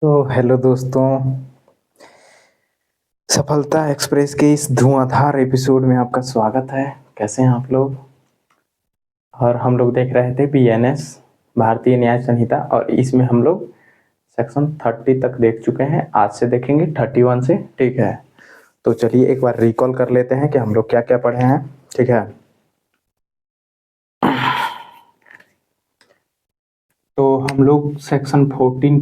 तो हेलो दोस्तों, सफलता एक्सप्रेस के इस धुआंधार एपिसोड में आपका स्वागत है। कैसे हैं आप लोग? और हम लोग देख रहे थे बीएनएस भारतीय न्याय संहिता, और इसमें हम लोग सेक्शन 30 तक देख चुके हैं। आज से देखेंगे 31 से। ठीक है, तो चलिए एक बार रिकॉल कर लेते हैं कि हम लोग क्या क्या पढ़े हैं। ठीक है, तो हम लोग सेक्शन 14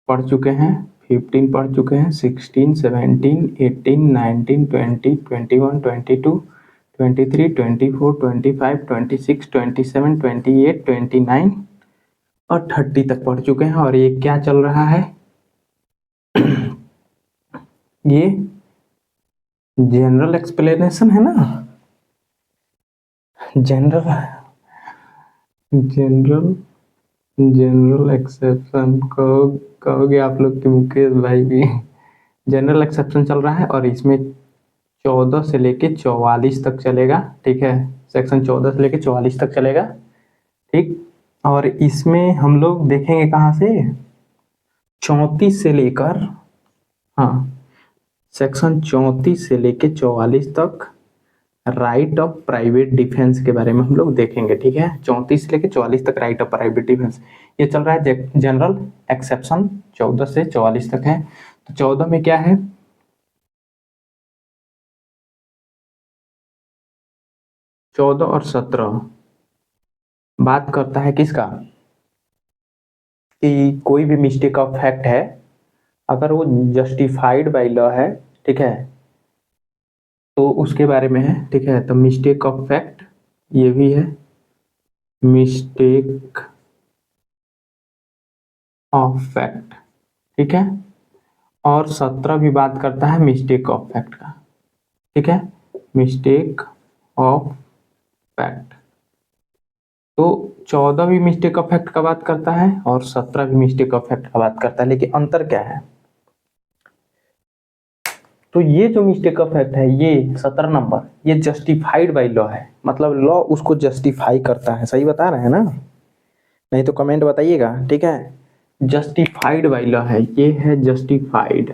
पढ़ चुके हैं, 15 पढ़ चुके हैं, 16, 17, 18, 19, 20, 21, 22, 23, 24, 25, 26, 27, 28, 29 और 30 तक पढ़ चुके हैं। और ये क्या चल रहा है? ये जनरल एक्सप्लेनेशन है ना। जनरल जनरल जनरल एक्सेप्शन कहोगे आप लोग कि मुकेश भाई भी जनरल एक्सेप्शन चल रहा है, और इसमें 14 से लेके 44 तक चलेगा। ठीक है, सेक्शन 14 से लेके 44 तक चलेगा। ठीक, और इसमें हम लोग देखेंगे कहाँ से? 34 से लेकर, हाँ, सेक्शन 34 से लेके 44 तक राइट ऑफ प्राइवेट डिफेंस के बारे में हम लोग देखेंगे। ठीक है, 34 से लेके 44 तक राइट ऑफ प्राइवेट डिफेंस ये चल रहा है। जनरल एक्सेप्शन 14 से 44 तक है। तो 14 में क्या है? 14 और 17 बात करता है किसका? कि कोई भी मिस्टेक ऑफ फैक्ट है, अगर वो जस्टिफाइड बाय लॉ है, ठीक है, तो उसके बारे में है। ठीक है, तो मिस्टेक ऑफ फैक्ट ये भी है, मिस्टेक ऑफ फैक्ट। ठीक है, और 17 भी बात करता है मिस्टेक ऑफ फैक्ट का। ठीक है, मिस्टेक ऑफ फैक्ट। तो 14 भी मिस्टेक ऑफ फैक्ट का बात करता है और 17 भी मिस्टेक ऑफ फैक्ट का बात करता है, लेकिन अंतर क्या है? तो ये जो मिस्टेक ऑफ फैक्ट है, ये 17 नंबर, ये जस्टिफाइड बाय लॉ है, मतलब लॉ उसको जस्टिफाई करता है। सही बता रहे हैं ना? नहीं तो कमेंट बताइएगा। ठीक है, जस्टिफाइड बाय लॉ है, ये है जस्टिफाइड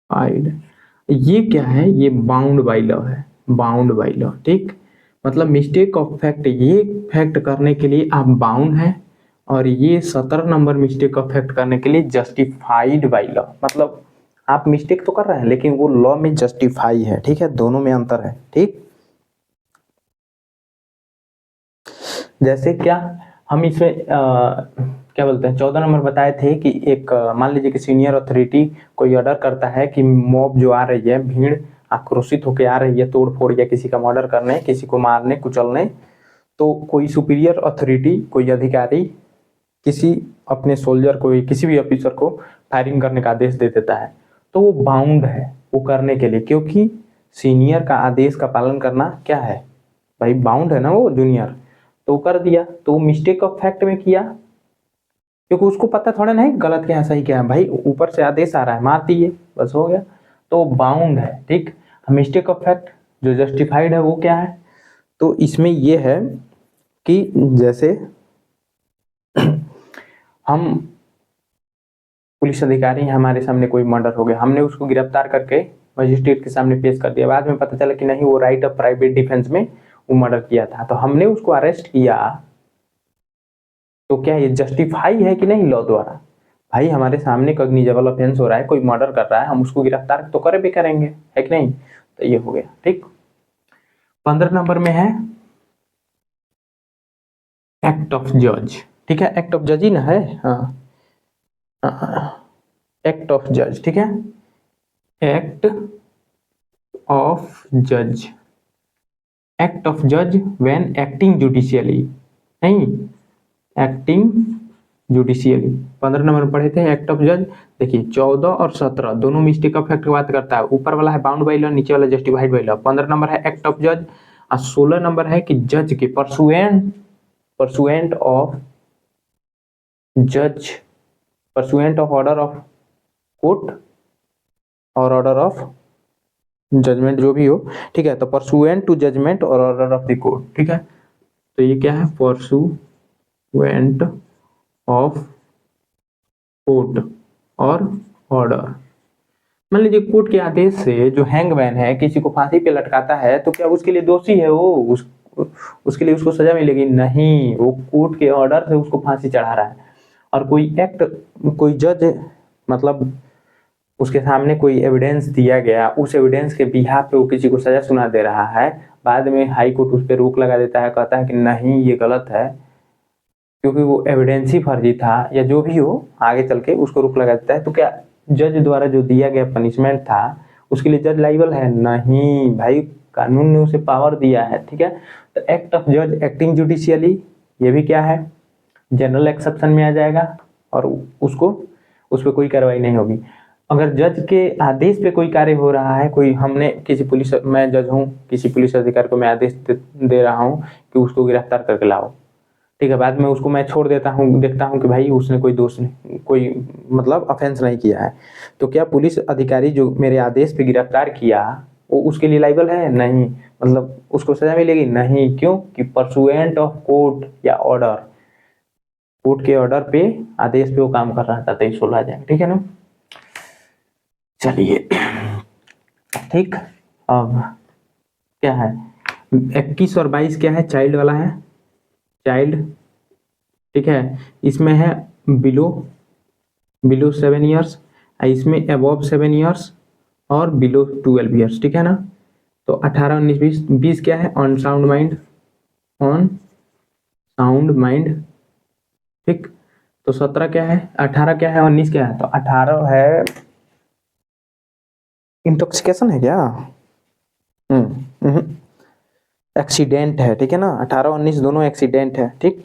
फाइड। ये क्या है? ये बाउंड बाय लॉ है, बाउंड बाय लॉ। ठीक, मतलब मिस्टेक ऑफ फैक्ट, ये फैक्ट करने के लिए आप बाउंड है, और ये 17 नंबर मिस्टेक ऑफ फैक्ट करने के लिए जस्टिफाइड बाय लॉ। मतलब आप मिस्टेक तो कर रहे हैं, लेकिन वो लॉ में जस्टिफाई है। ठीक है, दोनों में अंतर है। ठीक, जैसे क्या, हम इसमें क्या बोलते हैं, 14 नंबर बताए थे कि एक मान लीजिए कि सीनियर अथॉरिटी कोई ऑर्डर करता है कि मॉब जो आ रही है, भीड़ आक्रोशित होकर आ रही है तोड़ फोड़ या किसी का मर्डर करने, किसी को मारने कुचलने, तो कोई सुपीरियर अथॉरिटी, कोई अधिकारी किसी अपने सोल्जर को, किसी भी ऑफिसर को फायरिंग करने का आदेश दे देता है, तो वो बाउंड है वो करने के लिए, क्योंकि सीनियर का आदेश का पालन करना क्या है भाई, बाउंड है ना वो जूनियर। तो कर दिया, तो मिस्टेक ऑफ फैक्ट में किया, क्योंकि उसको पता थोड़ा नहीं गलत क्या है सही क्या है, भाई ऊपर से आदेश आ रहा है मार दिए, बस हो गया, तो बाउंड है। ठीक, मिस्टेक ऑफ फैक्ट जो जस्टिफाइड है वो क्या है? तो इसमें ये है कि जैसे हम पुलिस अधिकारी हैं, हमारे सामने कोई मर्डर हो गया, हमने उसको गिरफ्तार करके मजिस्ट्रेट के सामने पेश कर दिया, बाद में पता चला कि नहीं वो राइट ऑफ प्राइवेट डिफेंस में वो मर्डर किया था, तो हमने उसको अरेस्ट किया, तो क्या ये जस्टिफाई है कि नहीं लॉ द्वारा? भाई हमारे सामने कॉग्निजेबल ऑफेंस हो रहा है, कोई मर्डर कर रहा है, हम उसको गिरफ्तार तो करे भी करेंगे, है कि नहीं? तो ये हो गया। ठीक, 15 नंबर में है एक्ट ऑफ जज। ठीक है, एक्ट ऑफ जज ही ना है, हाँ, एक्ट ऑफ जज। ठीक है, एक्ट ऑफ जज, एक्ट ऑफ जज व्हेन एक्टिंग जुडिशियली, नहीं, एक्टिंग जुडिशियली। 15 नंबर पढ़े थे एक्ट ऑफ जज। देखिए 14 और 17 दोनों मिस्टेक ऑफ फैक्ट की बात करता है, ऊपर वाला है बाउंड बाय लॉ, नीचे वाला जस्टिफाइड बाय लॉ। 15 नंबर है एक्ट ऑफ जज, और 16 नंबर है कि जज के परसुएंट, परसुएंट ऑफ जज, pursuant of order of court और ऑर्डर ऑफ जजमेंट जो भी हो। ठीक है, तो परसुएंट टू जजमेंट और ऑर्डर ऑफ द कोर्ट। ठीक है, तो ये क्या है? परसुएंट ऑफ कोर्ट और ऑर्डर। मान लीजिए कोर्ट के आदेश से जो हैंगमैन है किसी को फांसी पे लटकाता है तो क्या उसके लिए दोषी है वो? उसके लिए उसको सजा मिलेगी? नहीं, वो कोर्ट के ऑर्डर से उसको फांसी चढ़ा रहा है। और कोई जज मतलब उसके सामने कोई एविडेंस दिया गया, उस एविडेंस के बिहाफ पे वो किसी को सजा सुना दे रहा है, बाद में हाई कोर्ट उस पर रोक लगा देता है, कहता है कि नहीं ये गलत है क्योंकि वो एविडेंस ही फर्जी था या जो भी हो, आगे चल के उसको रोक लगा देता है, तो क्या जज द्वारा जो दिया गया पनिशमेंट था उसके लिए जज लायबल है? नहीं भाई, कानून ने उसे पावर दिया है। ठीक है, तो एक्ट ऑफ जज एक्टिंग जुडिशियली, ये भी क्या है, जनरल एक्सेप्शन में आ जाएगा और उस पर कोई कार्रवाई नहीं होगी। अगर जज के आदेश पे कोई कार्य हो रहा है, मैं जज हूँ, किसी पुलिस अधिकारी को मैं आदेश दे रहा हूँ कि उसको गिरफ्तार करके लाओ, ठीक है, बाद में उसको मैं छोड़ देता हूँ, देखता हूँ कि भाई उसने कोई मतलब ऑफेंस नहीं किया है, तो क्या पुलिस अधिकारी जो मेरे आदेश पे गिरफ्तार किया वो उसके लिए लायबल है? नहीं, मतलब उसको सजा मिलेगी? नहीं, क्यों कि परसुएंट ऑफ कोर्ट या ऑर्डर, कोर्ट के ऑर्डर पे, आदेश पे वो काम कर रहा था, तो 16 आ जाएगा। ठीक है ना, चलिए ठीक। अब क्या है, 21 और 22 क्या है, चाइल्ड वाला है, चाइल्ड। ठीक है, इसमें है बिलो 7 ईयर्स, इसमें अबव 7 ईयर्स और बिलो 12 ईयर्स। ठीक है ना, तो 18, 19, 20। 20 क्या है, ऑन साउंड माइंड। ठीक, तो 17 क्या है, 18 क्या है, 19 क्या है, तो 18 है इंटॉक्सिकेशन है क्या? एक्सीडेंट है। ठीक है ना, 18 19 दोनों एक्सीडेंट है। ठीक,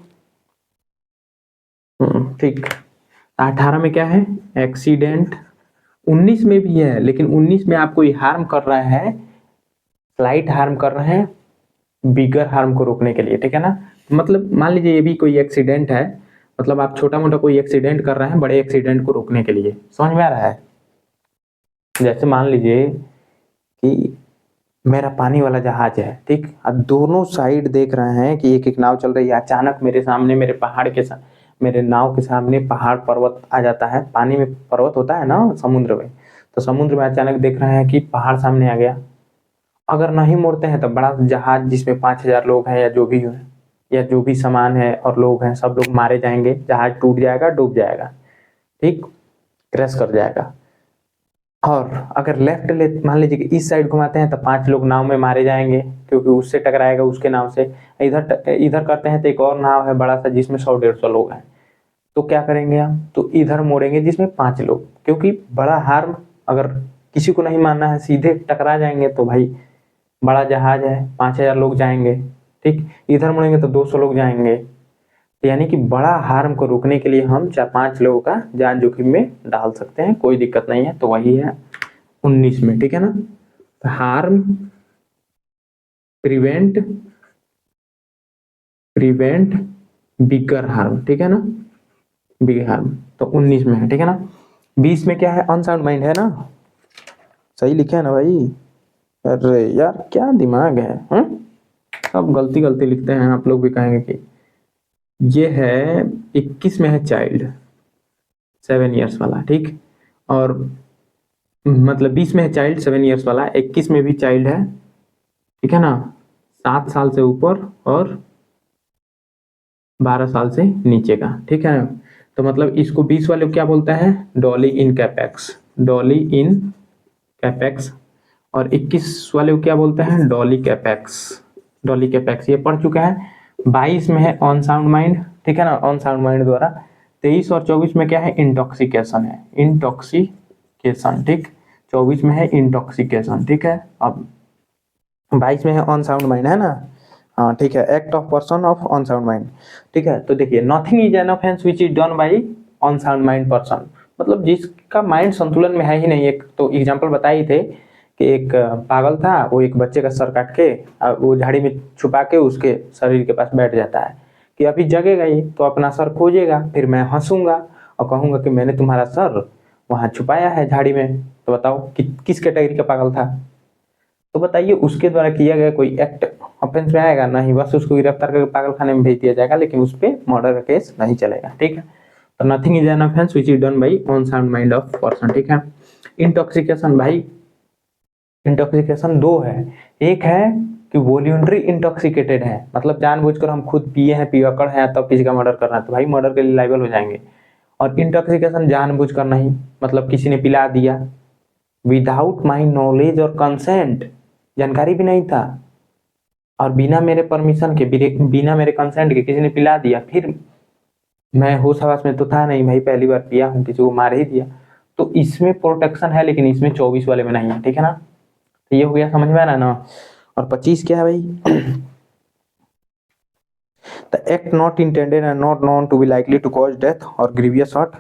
ठीक, 18 में क्या है, एक्सीडेंट। 19 में भी है, लेकिन 19 में आपको हार्म कर रहा है, स्लाइट हार्म कर रहे हैं, बिगर हार्म को रोकने के लिए। ठीक है ना, मतलब मान लीजिए ये भी कोई एक्सीडेंट है, मतलब आप छोटा मोटा कोई एक्सीडेंट कर रहे हैं बड़े एक्सीडेंट को रोकने के लिए। समझ में आ रहा है? जैसे मान लीजिए कि मेरा पानी वाला जहाज है, ठीक, अब दोनों साइड देख रहे हैं कि एक एक नाव चल रही है, अचानक मेरे सामने मेरे नाव के सामने पहाड़ पर्वत आ जाता है। पानी में पर्वत होता है ना समुद्र में, तो समुद्र में अचानक देख रहे हैं कि पहाड़ सामने आ गया। अगर नहीं मोड़ते हैं तो बड़ा जहाज जिसमें 5,000 लोग हैं या जो भी है, या जो भी सामान है और लोग हैं, सब लोग मारे जाएंगे, जहाज टूट जाएगा, डूब जाएगा, ठीक, क्रैश कर जाएगा। और अगर लेफ्ट ले मान लीजिए कि इस साइड घुमाते हैं तो 5 लोग नाव में मारे जाएंगे क्योंकि उससे टकराएगा उसके नाव से। इधर करते हैं तो एक और नाव है बड़ा सा जिसमें 100-150 लोग हैं, तो क्या करेंगे हम, तो इधर मोड़ेंगे जिसमें 5 लोग, क्योंकि बड़ा हार्म अगर किसी को नहीं मानना है, सीधे टकरा जाएंगे तो भाई बड़ा जहाज है, 5,000 लोग जाएंगे, ठीक, इधर मुड़ेंगे तो 200 लोग जाएंगे। यानी कि बड़ा हार्म को रोकने के लिए हम 4-5 लोगों का जान जोखिम में डाल सकते हैं, कोई दिक्कत नहीं है। तो वही है 19 में। ठीक है ना, हार्म प्रिवेंट बिगर हार्म। ठीक है ना, बिग हार्म तो 19 में है। ठीक है ना, 20 में क्या है, अनसाउंड माइंड है ना, सही लिखे है ना भाई? अरे यार क्या दिमाग है, सब गलती लिखते हैं, आप लोग भी कहेंगे कि ये है। 21 में है चाइल्ड 7 ईयर्स वाला, ठीक, और मतलब 20 में है चाइल्ड 7 ईयर्स वाला, 21 में भी चाइल्ड है, ठीक है ना, 7 साल से ऊपर और 12 साल से नीचे का। ठीक है, तो मतलब इसको 20 वाले को क्या बोलता है, डॉली इन कैपेक्स, और 21 वाले को क्या बोलते हैं, डॉली कैपेक्स। ये पढ़ चुका है। 22 में है ऑन साउंड माइंड, ठीक है ना, ऑन साउंड माइंड द्वारा। 23 और 24 में क्या है, इंटॉक्सिकेशन, ठीक, 24 में है इंटॉक्सिकेशन। ठीक है, अब 22 में है ऑन साउंड माइंड, है ना, हाँ ठीक है, act of person of on sound mind. ठीक है, तो देखिए nothing is an offence which is done bye on sound mind person, मतलब जिसका माइंड संतुलन में है ही नहीं। एक तो एग्जांपल बताए थे कि एक पागल था, वो एक बच्चे का सर काट के वो झाड़ी में छुपा के उसके शरीर के पास बैठ जाता है कि अभी जगेगा ये तो अपना सर खोजेगा, फिर मैं हंसूंगा और कहूंगा कि मैंने तुम्हारा सर वहां छुपाया है झाड़ी में। तो बताओ कि किस कैटेगरी का पागल था? तो बताइए उसके द्वारा किया गया कोई एक्ट ऑफेंस में आएगा? नहीं, बस उसको गिरफ्तार करके पागल खाने में भेज दिया जाएगा, लेकिन उस पर मर्डर का केस नहीं चलेगा। ठीक है, तो nothing is an offence which is done bye on sound mind of person, ठीक है। इंटॉक्सिकेशन भाई, इंटॉक्सिकेशन दो है, एक है कि वॉल्यूंटरी इंटॉक्सिकेटेड है, मतलब जानबूझकर हम खुद पिए हैं, पियक्कड़ हैं, तब किसी का मर्डर करना है तो भाई मर्डर के लिए लायबल हो जाएंगे। और इंटॉक्सिकेशन जानबूझकर नहीं, मतलब किसी ने पिला दिया विदाउट माई नॉलेज और कंसेंट, जानकारी भी नहीं था और बिना मेरे परमिशन के, बिना मेरे कंसेंट के किसी ने पिला दिया, फिर मैं होश हवास में तो था नहीं भाई, पहली बार पिया हूँ, किसी को मार ही दिया, तो इसमें प्रोटेक्शन है, लेकिन इसमें 24 वाले में नहीं है, ठीक है ना। तो ये हो गया, समझ में आ रहा है ना। और 25 क्या है भाई, the act not intended and not known to be likely to cause death और ग्रीवियस हर्ट,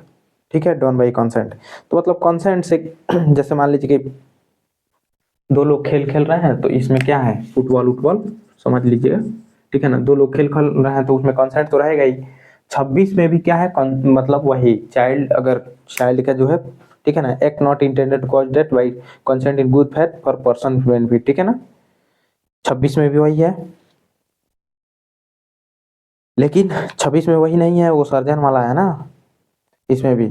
ठीक है, डन बाई कंसेंट। तो मतलब कंसेंट से जैसे मान लीजिए कि दो लोग खेल खेल रहे हैं, तो इसमें क्या है, फुटबॉल उटबॉल समझ लीजिएगा, ठीक है ना, दो लोग खेल खेल रहे हैं तो उसमें कंसेंट तो रहेगा ही। 26 में भी क्या है, मतलब वही चाइल्ड, अगर चाइल्ड का जो है, ठीक है ना, act not intended cause death by consent in good faith for person benefit, ठीक है ना, 26 में भी वही है। लेकिन 26 में वही नहीं है, वो सर्जन वाला है ना, इसमें भी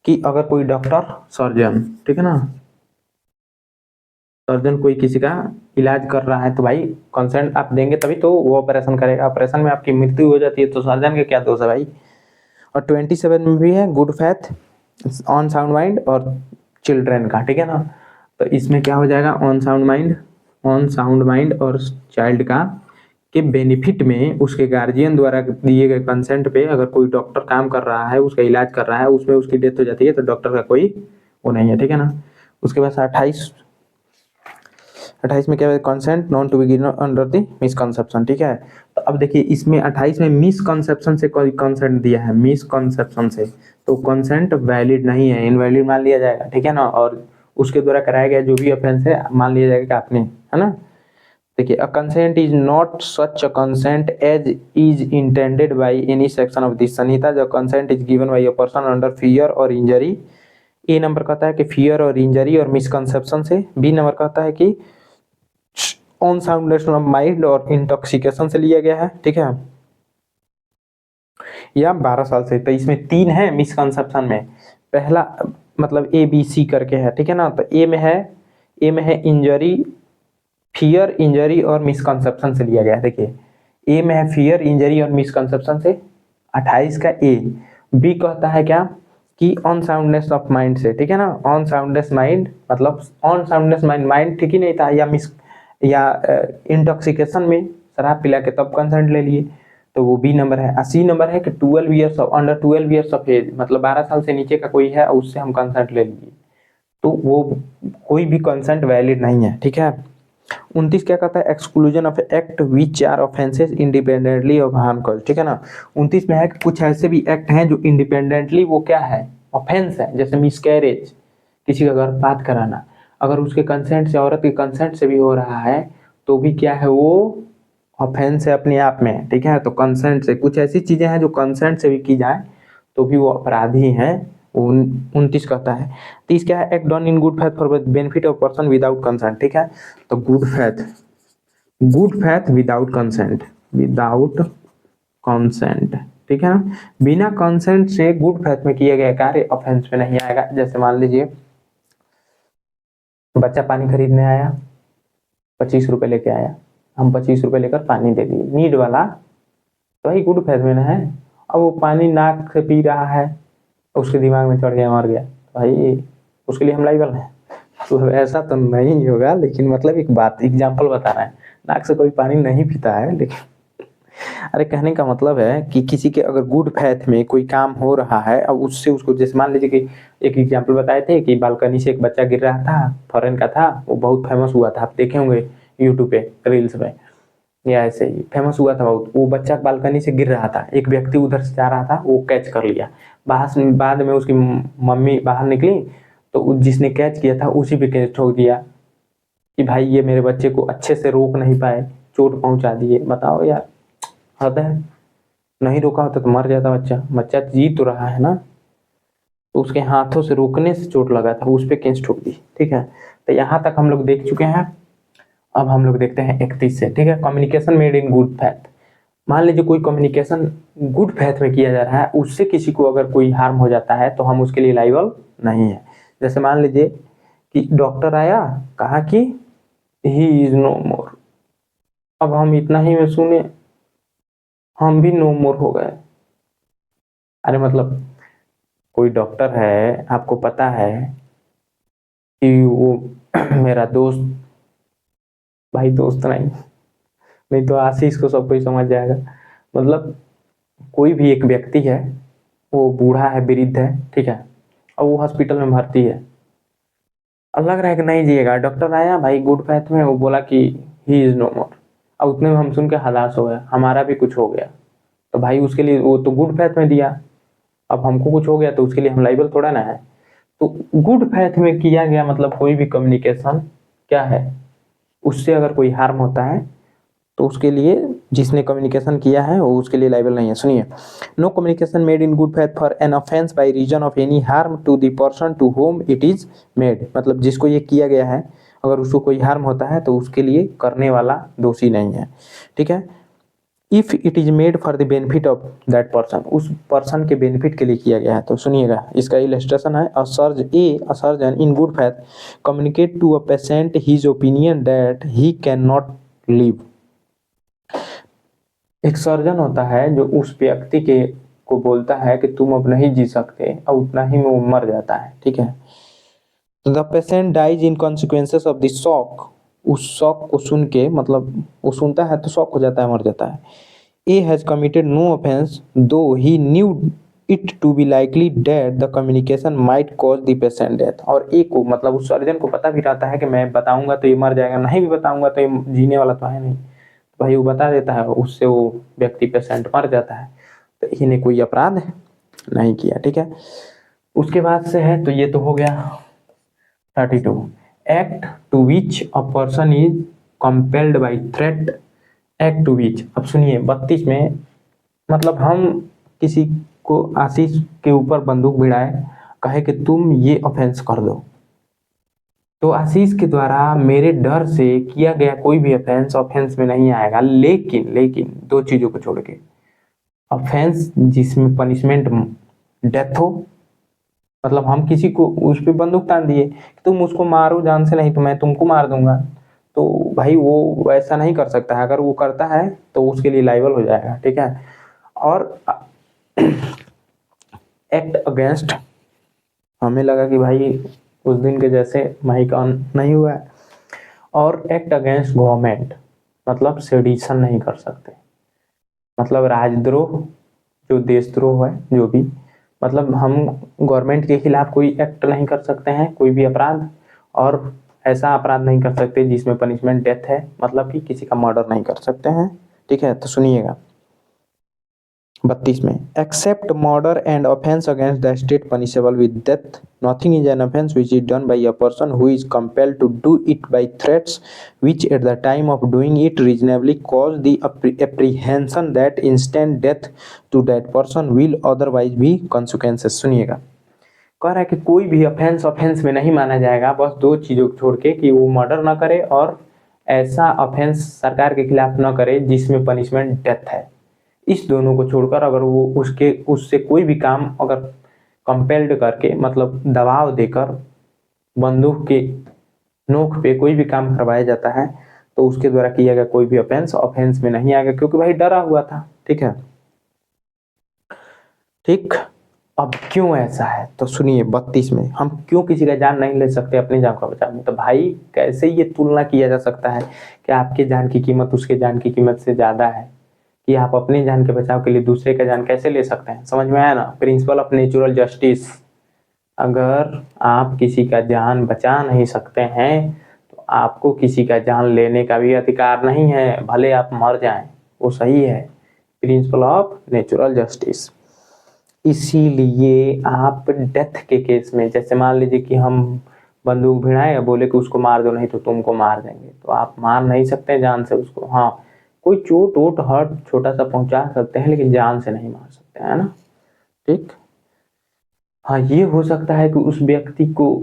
कि अगर कोई डॉक्टर सर्जन, ठीक है ना, सर्जन कोई किसी का इलाज कर रहा है तो भाई कंसेंट आप देंगे तभी तो वो ऑपरेशन करेगा, ऑपरेशन में आपकी मृत्यु हो जाती है तो सर्जन का क्या दोष है भाई। और 27 में भी है good faith on sound mind और चिल्ड्रन का, ठीक है ना। तो इसमें क्या हो जाएगा, on sound mind, on sound mind और चाइल्ड का के बेनिफिट में उसके गार्जियन द्वारा दिए गए कंसेंट पे अगर कोई डॉक्टर काम कर रहा है, उसका इलाज कर रहा है, उसमें उसकी डेथ हो जाती है तो डॉक्टर का कोई वो नहीं है, ठीक है ना। उसके बाद 28 में क्या है, consent known to be given under the misconception, ठीक है। तो अब देखिए इसमें 28 में मिसकंसेप्शन से कोई कंसेंट दिया है, मिसकंसेप्शन से, तो कंसेंट वैलिड नहीं है, इनवैलिड मान लिया जाएगा, ठीक है ना। और उसके द्वारा कराया गया जो भी ऑफेंस है मान लिया जाएगा कि आपने, है ना। देखिए a consent is not such a consent as is intended by any section of this Sanhita, जो consent is given by a person under fear और इंजरी। ए नंबर कहता है कि फियर और इंजरी और मिसकंसेप्शन से। बी नंबर कहता है कि ऑन साउंडनेस ऑफ माइंड और इंटॉक्सिकेशन से लिया गया है, ठीक है, या 12 साल से। तो इसमें 3 है मिसकंसेप्शन में, पहला मतलब ए बी सी करके है, ठीक है ना। तो ए में है इंजरी, फियर, इंजरी और मिसकंसेप्शन से लिया गया है। देखिए ए में है फियर, इंजरी और मिसकंसेप्शन से 28 का ए। बी कहता है क्या कि ऑन साउंडनेस ऑफ माइंड से, ठीक है ना, ऑन साउंडनेस माइंड, मतलब ऑन साउंडनेस माइंड, माइंड ठीक ही नहीं था, या इंटॉक्सिकेशन में शराब पिला के तब कंसेंट ले लिए, तो वो बी नंबर है। सी नंबर है कि 12 years of, under 12 years of age, मतलब 12 साल से नीचे का कोई है और उससे हम कंसेंट ले लिए, तो वो कोई भी कंसेंट वैलिड नहीं है, ठीक है। 29 क्या कहता है, exclusion of act which are offences independently of harm cause, ठीक है ना। 29 में है कि कुछ ऐसे भी एक्ट हैं जो इंडिपेंडेंटली वो क्या है, ऑफेंस है, जैसे मिसकैरेज, किसी का गर्भपात कराना, अगर उसके कंसेंट से, औरत के कंसेंट से भी हो रहा है तो भी क्या है, वो ऑफेंस है अपने आप में, ठीक है। तो कंसेंट से, कुछ ऐसी चीजें हैं जो कंसेंट से भी की जाए तो भी वो अपराधी हैं, 29 कहता है। 30 क्या है, act done in good faith for benefit of person without consent, ठीक है। तो good faith without consent, without consent, ठीक है ना। बिना कंसेंट से गुड फेथ में किया गया कार्य ऑफेंस में नहीं आएगा। जैसे मान लीजिए बच्चा पानी खरीदने आया, 25 रुपए लेके आया, हम 25 रुपए लेकर पानी दे दिए, नीड वाला, तो भाई गुड फेथ में ना है। अब वो पानी नाक से पी रहा है, उसके दिमाग में चढ़ गया, मर गया, भाई उसके लिए हम लायबल हैं। तो ऐसा तो नहीं होगा, लेकिन मतलब एक बात, एग्जाम्पल बता रहे हैं, नाक से कोई पानी नहीं पीता है, लेकिन अरे कहने का मतलब है कि किसी के अगर गुड फेथ में कोई काम हो रहा है और उससे उसको, जैसे मान लीजिए कि एक एग्जाम्पल बताए थे कि बालकनी से एक बच्चा गिर रहा था, फॉरेन का था, वो बहुत फेमस हुआ था, आप देखे होंगे यूट्यूब पे रील्स में, या ऐसे ही फेमस हुआ था बहुत। वो बच्चा बालकनी से गिर रहा था, एक व्यक्ति उधर से जा रहा था, वो कैच कर लिया, बाद में उसकी मम्मी बाहर निकली तो जिसने कैच किया था उसी पे केस ठोक दिया कि भाई ये मेरे बच्चे को अच्छे से रोक नहीं पाए, चोट पहुंचा दिए। बताओ यार, हद है, नहीं रोका होता तो मर जाता बच्चा, बच्चा जी तो रहा है ना, तो उसके हाथों से रोकने से चोट लगा था, उस पर केस ठोक दी, ठीक है। तो यहाँ तक हम लोग देख चुके हैं। अब हम लोग देखते हैं 31 से, ठीक है, communication made in good faith. मान लीजिए कोई कम्युनिकेशन गुड फेथ में किया जा रहा है उससे किसी को अगर कोई हार्म हो जाता है तो हम उसके लिए लायबल नहीं है। जैसे मान लीजिए कि डॉक्टर आया, कहा कि ही इज नो मोर, अब हम इतना ही में सुने हम भी नो मोर हो गए। अरे मतलब कोई डॉक्टर है, आपको पता है कि वो मेरा दोस्त, भाई दोस्त नहीं तो आशीष को सब कोई समझ जाएगा। मतलब कोई भी एक व्यक्ति है, वो बूढ़ा है, वृद्ध है, ठीक है, और वो हॉस्पिटल में भर्ती है, अब लग रहा है कि नहीं जिएगा। डॉक्टर आया भाई गुड फेथ में, वो बोला कि ही इज नो मोर, और उतने में हम सुन के हलास हो गए, हमारा भी कुछ हो गया, तो भाई उसके लिए वो तो गुड फेथ में दिया, अब हमको कुछ हो गया तो उसके लिए हम लाइबल थोड़ा ना है। तो गुड फेथ में किया गया मतलब कोई भी कम्युनिकेशन क्या है, उससे अगर कोई हार्म होता है तो उसके लिए जिसने कम्युनिकेशन किया है वो उसके लिए लायबल नहीं है। सुनिए, no communication made in good faith for an offence by reason of any harm to the person to whom it is made, मतलब जिसको ये किया गया है अगर उसको कोई हार्म होता है तो उसके लिए करने वाला दोषी नहीं है, ठीक है। If it is made for the benefit of that person, उस पर्सन के बेनिफिट के लिए किया गया है। तो सुनिएगा, इसका इलस्ट्रेशन है, a surgeon in good faith communicate to a patient his opinion that he can not live. एक सर्जन होता है जो उस व्यक्ति के को बोलता है कि तुम अब नहीं जी सकते, और उतना ही में वो मर जाता है, ठीक है। The patient dies in consequences of the shock, उस शॉक को सुन के, मतलब वो सुनता है तो शॉक हो जाता है, मर जाता है। A has committed no offence though he knew it to be likely that the communication might cause the patient death, और ए को मतलब उस सर्जन को पता भी रहता है कि मैं बताऊंगा तो ये मर जाएगा, नहीं भी बताऊंगा तो ये जीने वाला तो है नहीं, भाई वो बता देता है, उससे वो व्यक्ति पेशेंट मर जाता है, तो इन्हें कोई अपराध नहीं किया, ठीक है। उसके बाद से है तो ये तो हो गया 32, act to which a person is compelled by threat, act to which. अब सुनिए 32 में, मतलब हम किसी को आशीष के ऊपर बंदूक भिड़ाए, कहे कि तुम ये ऑफेंस कर दो, तो आशीष के द्वारा मेरे डर से किया गया कोई भी ऑफेंस ऑफेंस में नहीं आएगा, लेकिन लेकिन दो चीजों को छोड़ के, ऑफेंस जिसमें पनिशमेंट डेथ हो, मतलब हम किसी को उस पे बंदूक तान दिए कि तुम उसको मारो जान से, नहीं तो मैं तुमको मार दूंगा, तो भाई वो वैसा नहीं कर सकता है, अगर वो करता है तो उसके लिए लाइबल हो जाएगा, ठीक है। और एक्ट अगेंस्ट, हमें लगा कि भाई उस दिन के जैसे माइक ऑन नहीं हुआ है। और एक्ट अगेंस्ट गवर्नमेंट, मतलब सेडिशन नहीं कर सकते, मतलब राजद्रोह, जो देशद्रोह है जो भी, मतलब हम गवर्नमेंट के खिलाफ कोई एक्ट नहीं कर सकते हैं, कोई भी अपराध, और ऐसा अपराध नहीं कर सकते जिसमें पनिशमेंट डेथ है, मतलब कि किसी का मर्डर नहीं कर सकते हैं, ठीक है। तो सुनिएगा 32 में, except murder and offence against the state punishable with death, nothing is an offence which is done by a person who is compelled to do it by threats which at the time of doing it reasonably cause the apprehension that instant death to that person will otherwise be consequences। सुनिएगा, कह रहा है कि कोई भी offence offence में नहीं माना जाएगा, बस दो चीजों को छोड़ के, कि वो मर्डर ना करे और ऐसा ऑफेंस सरकार के खिलाफ ना करे जिसमें पनिशमेंट डेथ है। इस दोनों को छोड़कर अगर वो उसके उससे कोई भी काम अगर कंपेल्ड करके, मतलब दबाव देकर बंदूक के नोक पे कोई भी काम करवाया जाता है, तो उसके द्वारा किया गया कोई भी ऑफेंस ऑफेंस में नहीं आएगा, क्योंकि भाई डरा हुआ था, ठीक है। ठीक, अब क्यों ऐसा है तो सुनिए 32 में, हम क्यों किसी का जान नहीं ले सकते अपनी जान का बचाव में, तो भाई कैसे ये तुलना किया जा सकता है कि आपके जान की कीमत उसके जान की कीमत से ज्यादा है, कि आप अपने जान के बचाव के लिए दूसरे का जान कैसे ले सकते हैं। समझ में आया ना, प्रिंसिपल ऑफ नेचुरल जस्टिस। अगर आप किसी का जान बचा नहीं सकते हैं तो आपको किसी का जान लेने का भी अधिकार नहीं है, भले आप मर जाएं, वो सही है, प्रिंसिपल ऑफ नेचुरल जस्टिस। इसीलिए आप डेथ के केस में, जैसे मान लीजिए कि हम बंदूक भिड़ाए या बोले कि उसको मार दो नहीं तो तुमको मार देंगे, तो आप मार नहीं सकते जान से उसको, हाँ कोई चोट वोट हर्ट छोटा सा पहुंचा सकते हैं, लेकिन जान से नहीं मार सकते, है ना, ठीक। हाँ ये हो सकता है कि उस व्यक्ति को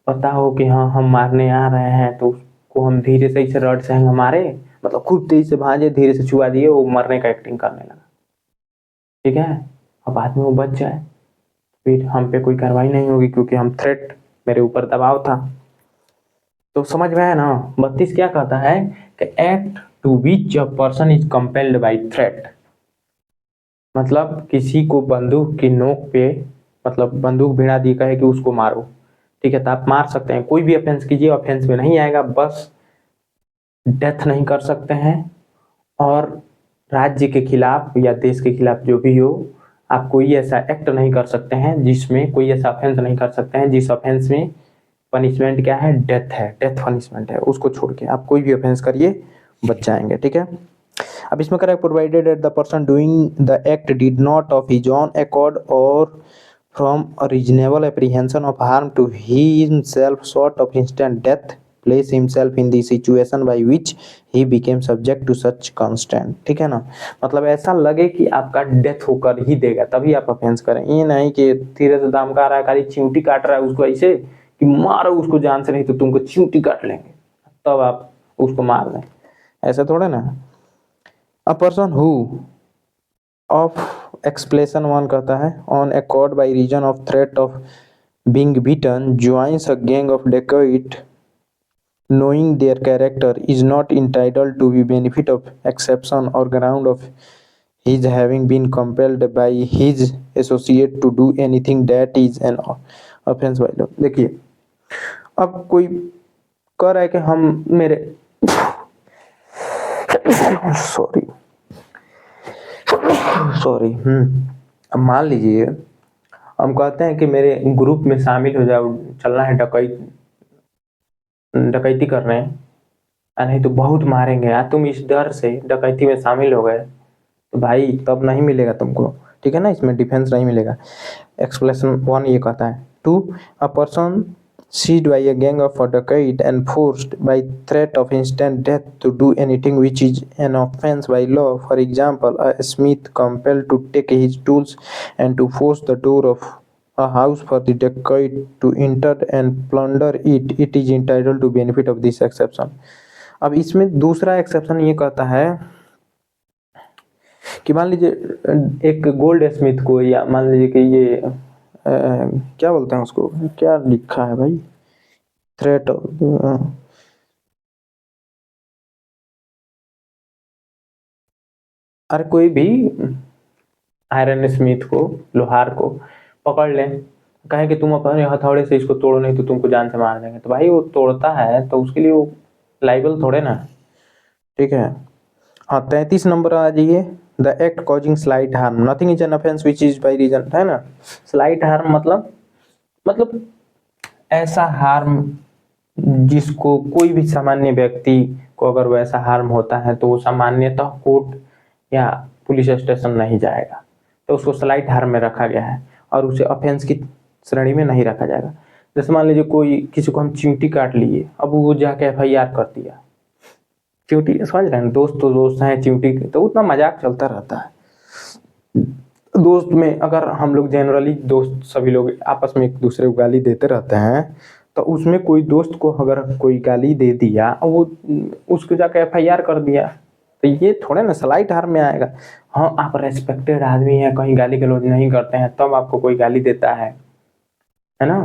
पता हो कि हाँ हम मारने आ रहे हैं, तो उसको हम धीरे से रड से मारे, मतलब खूब तेज से भाजे, धीरे से छुआ दिए, वो मरने का एक्टिंग करने लगा, ठीक है, अब बाद में वो बच जाए, फिर हम पे कोई कार्रवाई नहीं होगी क्योंकि हम थ्रेट, मेरे ऊपर दबाव था। तो समझ में आया ना। 32 क्या कहता है कि act to which a person is compelled by threat, मतलब किसी को बंदूक की नोक पे, मतलब बंदूक भिड़ा दी कहे कि उसको मारो, ठीक है, तो आप मार सकते हैं, कोई भी ऑफेंस कीजिए, ऑफेंस में नहीं आएगा, बस डेथ नहीं कर सकते हैं। और राज्य के खिलाफ या देश के खिलाफ जो भी हो, आप कोई ऐसा एक्ट नहीं कर सकते हैं जिसमें, कोई ऐसा ऑफेंस नहीं कर सकते हैं जिस ऑफेंस में पनिशमेंट क्या है, डेथ है, डेथ पनिशमेंट है, उसको छोड़ के आप कोई भी ऑफेंस करिए, बच जाएंगे, ठीक है। अब इसमें correct, provided that the person doing the act did not of his own accord और from a reasonable apprehension of harm to himself short of instant death place himself in the situation by which he became subject to such constant, ठीक है ना। मतलब ऐसा लगे कि आपका death होकर ही देगा तभी आप ऑफेंस करें, ये नहीं कि धीरे से धमका रहा है, खाली चींटी काट रहा है उसको ऐसे कि मारो उसको जान से नहीं तो तुमको चींटी काट लेंगे, तब आप उसको मार दें, ऐसा थोड़े ना। A person who of explanation one कहता है on accord by reason of threat of being beaten joins a gang of dacoit knowing their character is not entitled to be benefit of exception or ground of his having been compelled by his associate to do anything that is an offense by law। देखिए, अब कोई कह रहा है कि हम मेरे sorry sorry अब मान लीजिए हम कहते हैं कि मेरे ग्रुप में शामिल हो जाओ, चलना है डकैती कर रहे हैं, नहीं तो बहुत मारेंगे यार, तुम इस डर से डकैती में शामिल हो गए तो भाई तब नहीं मिलेगा तुमको, ठीक है ना, इसमें डिफेंस नहीं मिलेगा। एक्सप्लेनेशन वन ये कहता है, to a person seized by a gang of a dacoit and forced by threat of instant death to do anything which is an offense by law, for example a smith compelled to take his tools and to force the door of a house for the dacoit to enter and plunder it, it is entitled to benefit of this exception। अब इसमें दूसरा exception ये कहता है कि मान लीजिए एक गोल्ड स्मिथ को, या मान लीजिए कि ये क्या बोलते हैं उसको, क्या लिखा है भाई, थ्रेट, अरे कोई भी आयरन स्मिथ को, लोहार को पकड़ लें, कहे कि तुम अपने हथौड़े से इसको तोड़ो नहीं तो तुमको जान से मार देंगे, तो भाई वो तोड़ता है तो उसके लिए वो लाइबल थोड़े ना, ठीक है। हाँ 33 नंबर आ जाइए, the act causing slight harm nothing is an offence which is by reason, है ना। स्लाइट हार्म मतलब ऐसा हार्म जिसको कोई भी सामान्य व्यक्ति को अगर वैसा हार्म होता है तो वो सामान्यतः कोर्ट या पुलिस स्टेशन नहीं जाएगा, तो उसको स्लाइट हार्म में रखा गया है और उसे ऑफेंस की श्रेणी में नहीं रखा जाएगा। जैसे मान लीजिए कोई, किसी को हम चींटी काट लिए, अब वो जाके FIR कर दिया, चींटी समझ रहे हैं, दोस्त तो दोस्त हैं, चींटी तो उतना मजाक चलता रहता है दोस्त में, अगर हम लोग जनरली दोस्त सभी लोग आपस में एक दूसरे को गाली देते रहते हैं, तो उसमें कोई दोस्त को अगर कोई गाली दे दिया और वो उसको जाके FIR कर दिया, तो ये थोड़े ना स्लाइट हार्म में आएगा। हाँ आप रेस्पेक्टेड आदमी हैं, कहीं गाली गलौज नहीं करते हैं, तब आपको कोई गाली देता है ना,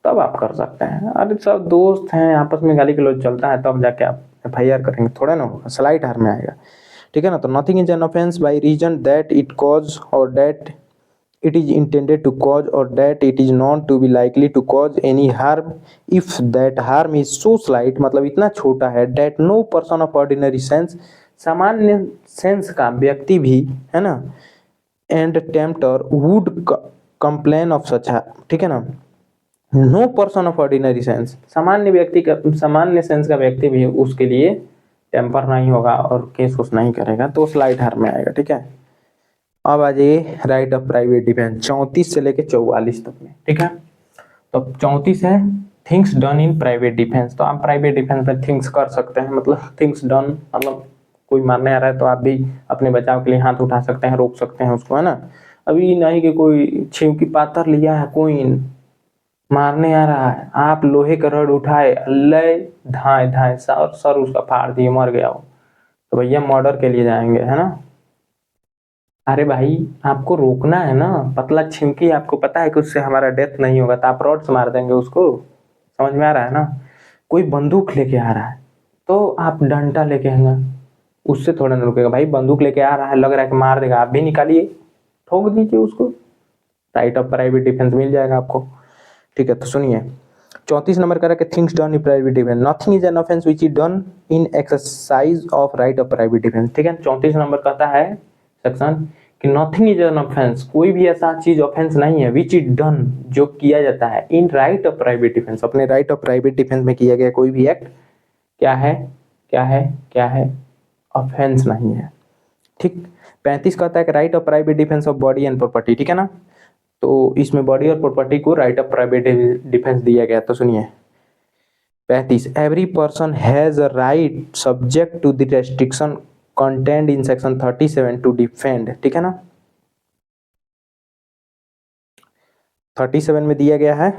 तब आप कर सकते हैं। अरे सब दोस्त हैं आपस में गाली गलौज चलता है तब जाके आप FIR करेंगे, थोड़ा ना होगा, स्लाइट हार्म में आएगा, ठीक है ना। तो nothing is an offence by reason that it cause और that it is intended to cause or that it is known to be likely to cause any harm if that harm is so slight, मतलब इतना छोटा है, that no person of ordinary sense, सामान्य sense का व्यक्ति भी, है ना, and tempter would complain of such harm, ठीक है ना। No person of ordinary sense, सामान्य व्यक्ति का, सामान्य सेंस का व्यक्ति भी उसके लिए टेम्पर नहीं होगा और केस उस नहीं करेगा, तो स्लाइट हार्म में आएगा, ठीक है। अब आ जाइए राइट ऑफ प्राइवेट डिफेंस 34 से लेके 44 तक में, ठीक है। तो 34 है things done in private defence, तो आप प्राइवेट डिफेंस में थिंग्स कर सकते हैं, मतलब थिंग्स डन मतलब कोई मारने आ रहा है तो आप भी अपने बचाव के लिए हाथ उठा सकते हैं, रोक सकते हैं उसको, है ना। अभी नहीं कि कोई छिवकी पातर लिया है, कोई मारने आ रहा है, आप लोहे का रड उठाए, ले धाए धाए सर उसका फाड़ दिए, मर गया हो, तो भैया मर्डर के लिए जाएंगे, है ना। अरे भाई आपको रोकना है ना, पतला छिमकी आपको पता है कि उससे हमारा डेथ नहीं होगा, तो आप रॉड से मार देंगे उसको। समझ में आ रहा है ना। कोई बंदूक लेके आ रहा है तो आप डंडा लेके आएंगे, उससे थोड़ा ना रुकेगा भाई। बंदूक लेके आ रहा है, लग रहा है कि मार देगा, आप भी निकालिए, ठोक दीजिए उसको, राइट ऑफ प्राइवेट डिफेंस मिल जाएगा आपको। ठीक है, तो सुनिए 34 नंबर का रखे things done in private defence, nothing is an offence which is done in exercise of right of private defence. ठीक है, 34 नंबर कहता है सेक्शन कि नथिंग इज एन ऑफेंस, कोई भी ऐसा चीज ऑफेंस नहीं है, विच इज डन, जो किया जाता है, in right of private defence, अपने राइट ऑफ प्राइवेट डिफेंस में किया गया कोई भी एक्ट क्या है, क्या है, क्या है, ऑफेंस नहीं है। ठीक। 35 कहता है कि right of private defence of body and property. ठीक है ना, तो इसमें बॉडी और प्रॉपर्टी को राइट ऑफ प्राइवेट डिफेंस दिया गया। तो सुनिए 35, every person has a right subject to the restriction content in section 37 to defend. ठीक है ना, 37 में दिया गया है,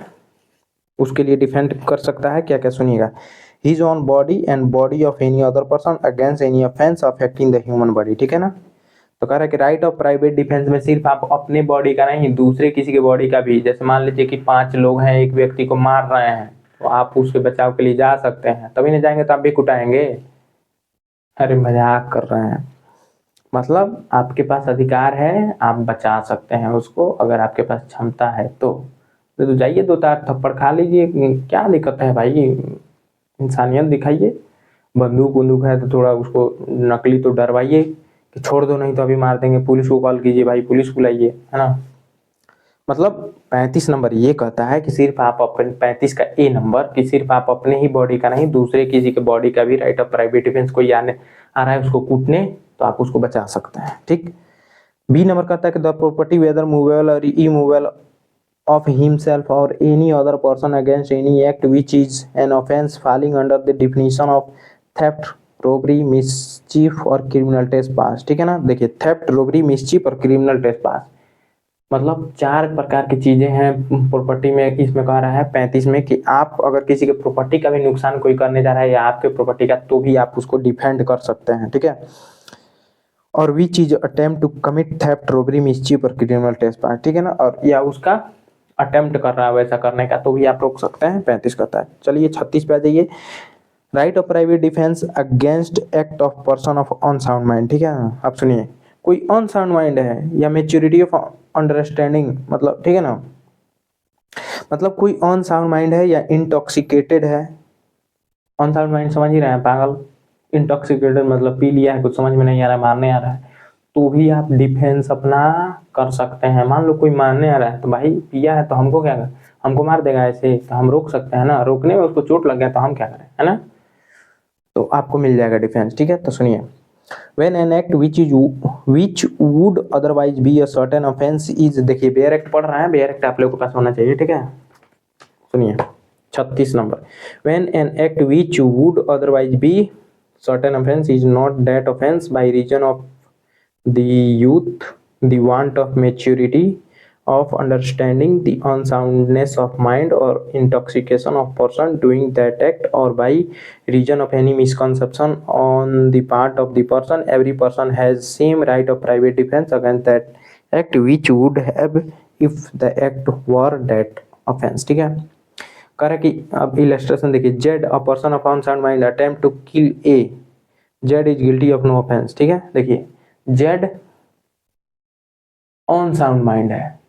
उसके लिए डिफेंड कर सकता है क्या क्या, सुनिएगा। His own body and body of any other person against any offence affecting the human body. ठीक है ना, तो कह रहा है कि राइट ऑफ प्राइवेट डिफेंस में सिर्फ आप अपने बॉडी का नहीं, दूसरे किसी के बॉडी का भी, जैसे मान लीजिए कि 5 लोग हैं, एक व्यक्ति को मार रहे हैं, तो आप उसके बचाव के लिए जा सकते हैं, तभी नहीं जाएंगे तो आप भी कुटाएंगे। अरे मजाक कर रहे हैं, मतलब आपके पास अधिकार है, आप बचा सकते हैं उसको, अगर आपके पास क्षमता है तो जाइए 2-4 थप्पड़ खा लीजिए, क्या दिक्कत है भाई, इंसानियत दिखाइए। बंदूक वंदूक है तो थोड़ा उसको नकली तो डरवाइए कि छोड़ दो, नहीं तो अभी मार देंगे, पुलिस को कॉल कीजिए भाई, पुलिस बुलाइए, है ना। मतलब 35 नंबर ये कहता है कि सिर्फ आप अपने, 35 का ए नंबर, कि सिर्फ आप अपने ही बॉडी का नहीं, दूसरे किसी के बॉडी का भी राइट ऑफ प्राइवेट डिफेंस, कोई आने आ रहा है उसको कूटने, तो आप उसको बचा सकते हैं। ठीक। बी नंबर कहता है कि द प्रॉपर्टी वेदर मूवेबल और immovable of himself or any other person against any act which is an offense falling under the definition of theft, robbery, mischief और criminal trespass। ठीक है ना, देखिए थेफ्ट, रोबरी, मिसचीफ और criminal trespass, मतलब 4 प्रकार की चीजें हैं प्रॉपर्टी में। इसमें कह रहा है 35 में कि आप अगर किसी के प्रॉपर्टी का भी नुकसान कोई करने जा रहा है या आपके प्रॉपर्टी का, तो भी आप उसको डिफेंड कर सकते हैं। ठीक है, और which is attempt to commit theft, robbery, mischief और क्रिमिनल ट्रेसपास। ठीक है ना, और या उसका अटेम्प्ट कर रहा है वैसा करने का, तो भी आप रोक सकते हैं, 35 कहता है। चलिए 36 पे आ जाइए, right of private defence against act of person of unsound mind. ठीक है, आप सुनिए, कोई अनसाउंड माइंड है या मेच्योरिटी ऑफ अंडरस्टैंडिंग, मतलब ठीक है ना, मतलब कोई अनसाउंड माइंड है या इंटॉक्सिकेटेड है। अनसाउंड माइंड समझ ही रहे हैं, पागल। इंटॉक्सिकेटेड मतलब पी लिया है, कुछ समझ में नहीं आ रहा है, मारने आ रहा है, तो भी आप डिफेंस अपना कर सकते हैं। मान लो कोई मारने आ रहा है, तो भाई पिया है तो हमको क्या कर, हमको मार देगा ऐसे, तो हम रोक सकते हैं ना, रोकने में उसको चोट लग गया तो हम क्या करें, है ना, तो आपको मिल जाएगा डिफेंस। ठीक है, तो सुनिए, when an act which would otherwise be a certain offence is, देखिए बेयर एक्ट पढ़ रहा है, बेयर एक्ट आप लोग के पास होना चाहिए। ठीक है, सुनिए 36 number, when an act which would otherwise be certain offense is not that offense by reason of the youth, the want of maturity of understanding, the unsoundness of mind or intoxication of person doing that act, or by reason of any misconception on the part of the person, every person has same right of private defense against that act which would have if the act were that offense। ठीक है, कह रहा कि अब illustration देखिए, Z a person of unsound mind attempt to kill A, Z is guilty of no offence. ठीक है, देखिए जेड अनसाउंड माइंड है,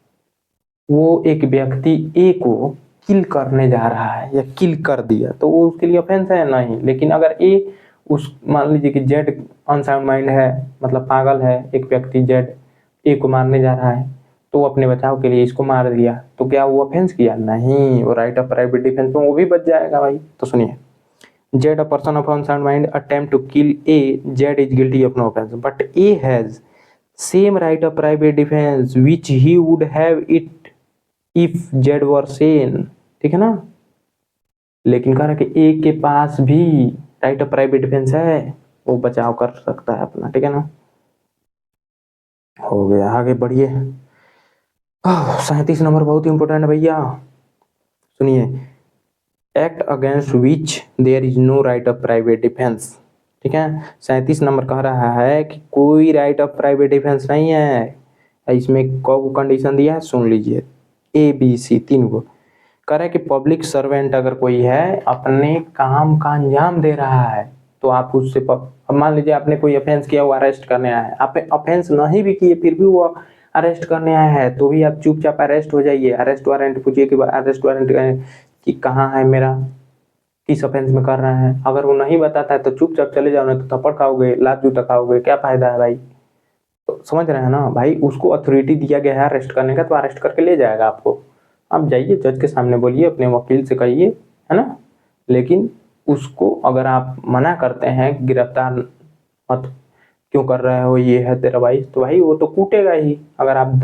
वो एक व्यक्ति ए को किल करने जा रहा है या किल कर दिया, तो वो उसके लिए ऑफेंस है नहीं। लेकिन अगर ए उस, मान लीजिए कि जेड अनसाउंड माइंड है, मतलब पागल है, एक व्यक्ति जेड ए को मारने जा रहा है, तो वो अपने बचाव के लिए इसको मार दिया, तो क्या वो ऑफेंस किया नहीं, वो राइट ऑफ प्राइवेट डिफेंस में वो भी बच जाएगा भाई। तो सुनिए, Z a person of unsound mind attempt to kill A, Z is guilty of no offence but A has same right of private defence which he would have it if Z were sane. ठीक है ना, लेकिन कह रहा है कि ए के पास भी राइट ऑफ प्राइवेट डिफेंस है, वो बचाव कर सकता है अपना। ठीक है ना, हो गया, आगे बढ़िए। 37 नंबर बहुत इंपॉर्टेंट है भैया, सुनिए, act against which there is no right of private defence. ठीक है। 37 नंबर कह रहा है कि कोई राइट ऑफ प्राइवेट डिफेंस नहीं है। इसमें कौ कंडीशन दिया है सुन लीजिए, ABC 3 को। कह रहा है कि पब्लिक सर्वेंट अगर कोई है अपने काम का अंजाम दे रहा है तो आप उससे अब मान लीजिए आपने कोई ऑफेंस किया, वो अरेस्ट करने आया है, आप ऑफेंस नहीं भी किए फिर भी वो अरेस्ट करने आया है तो भी आप चुपचाप अरेस्ट हो जाइए। अरेस्ट वारंट पूछिए कि अरेस्ट वारंट कि कहाँ है मेरा, किस ऑफेंस में कर रहे हैं। अगर वो नहीं बताता है तो चुपचाप चले जाओ, नहीं तो थप्पड़ खाओगे, लात जूता खाओगे, क्या फायदा है भाई। तो समझ रहे हैं ना भाई, उसको अथॉरिटी दिया गया है अरेस्ट करने का तो अरेस्ट करके ले जाएगा आपको। आप जाइए जज के सामने बोलिए, अपने वकील से कहिए, है ना। लेकिन उसको अगर आप मना करते हैं गिरफ्तार मत क्यों कर रहे हो, ये है तेरा भाई, तो भाई वो तो कूटेगा ही। अगर आप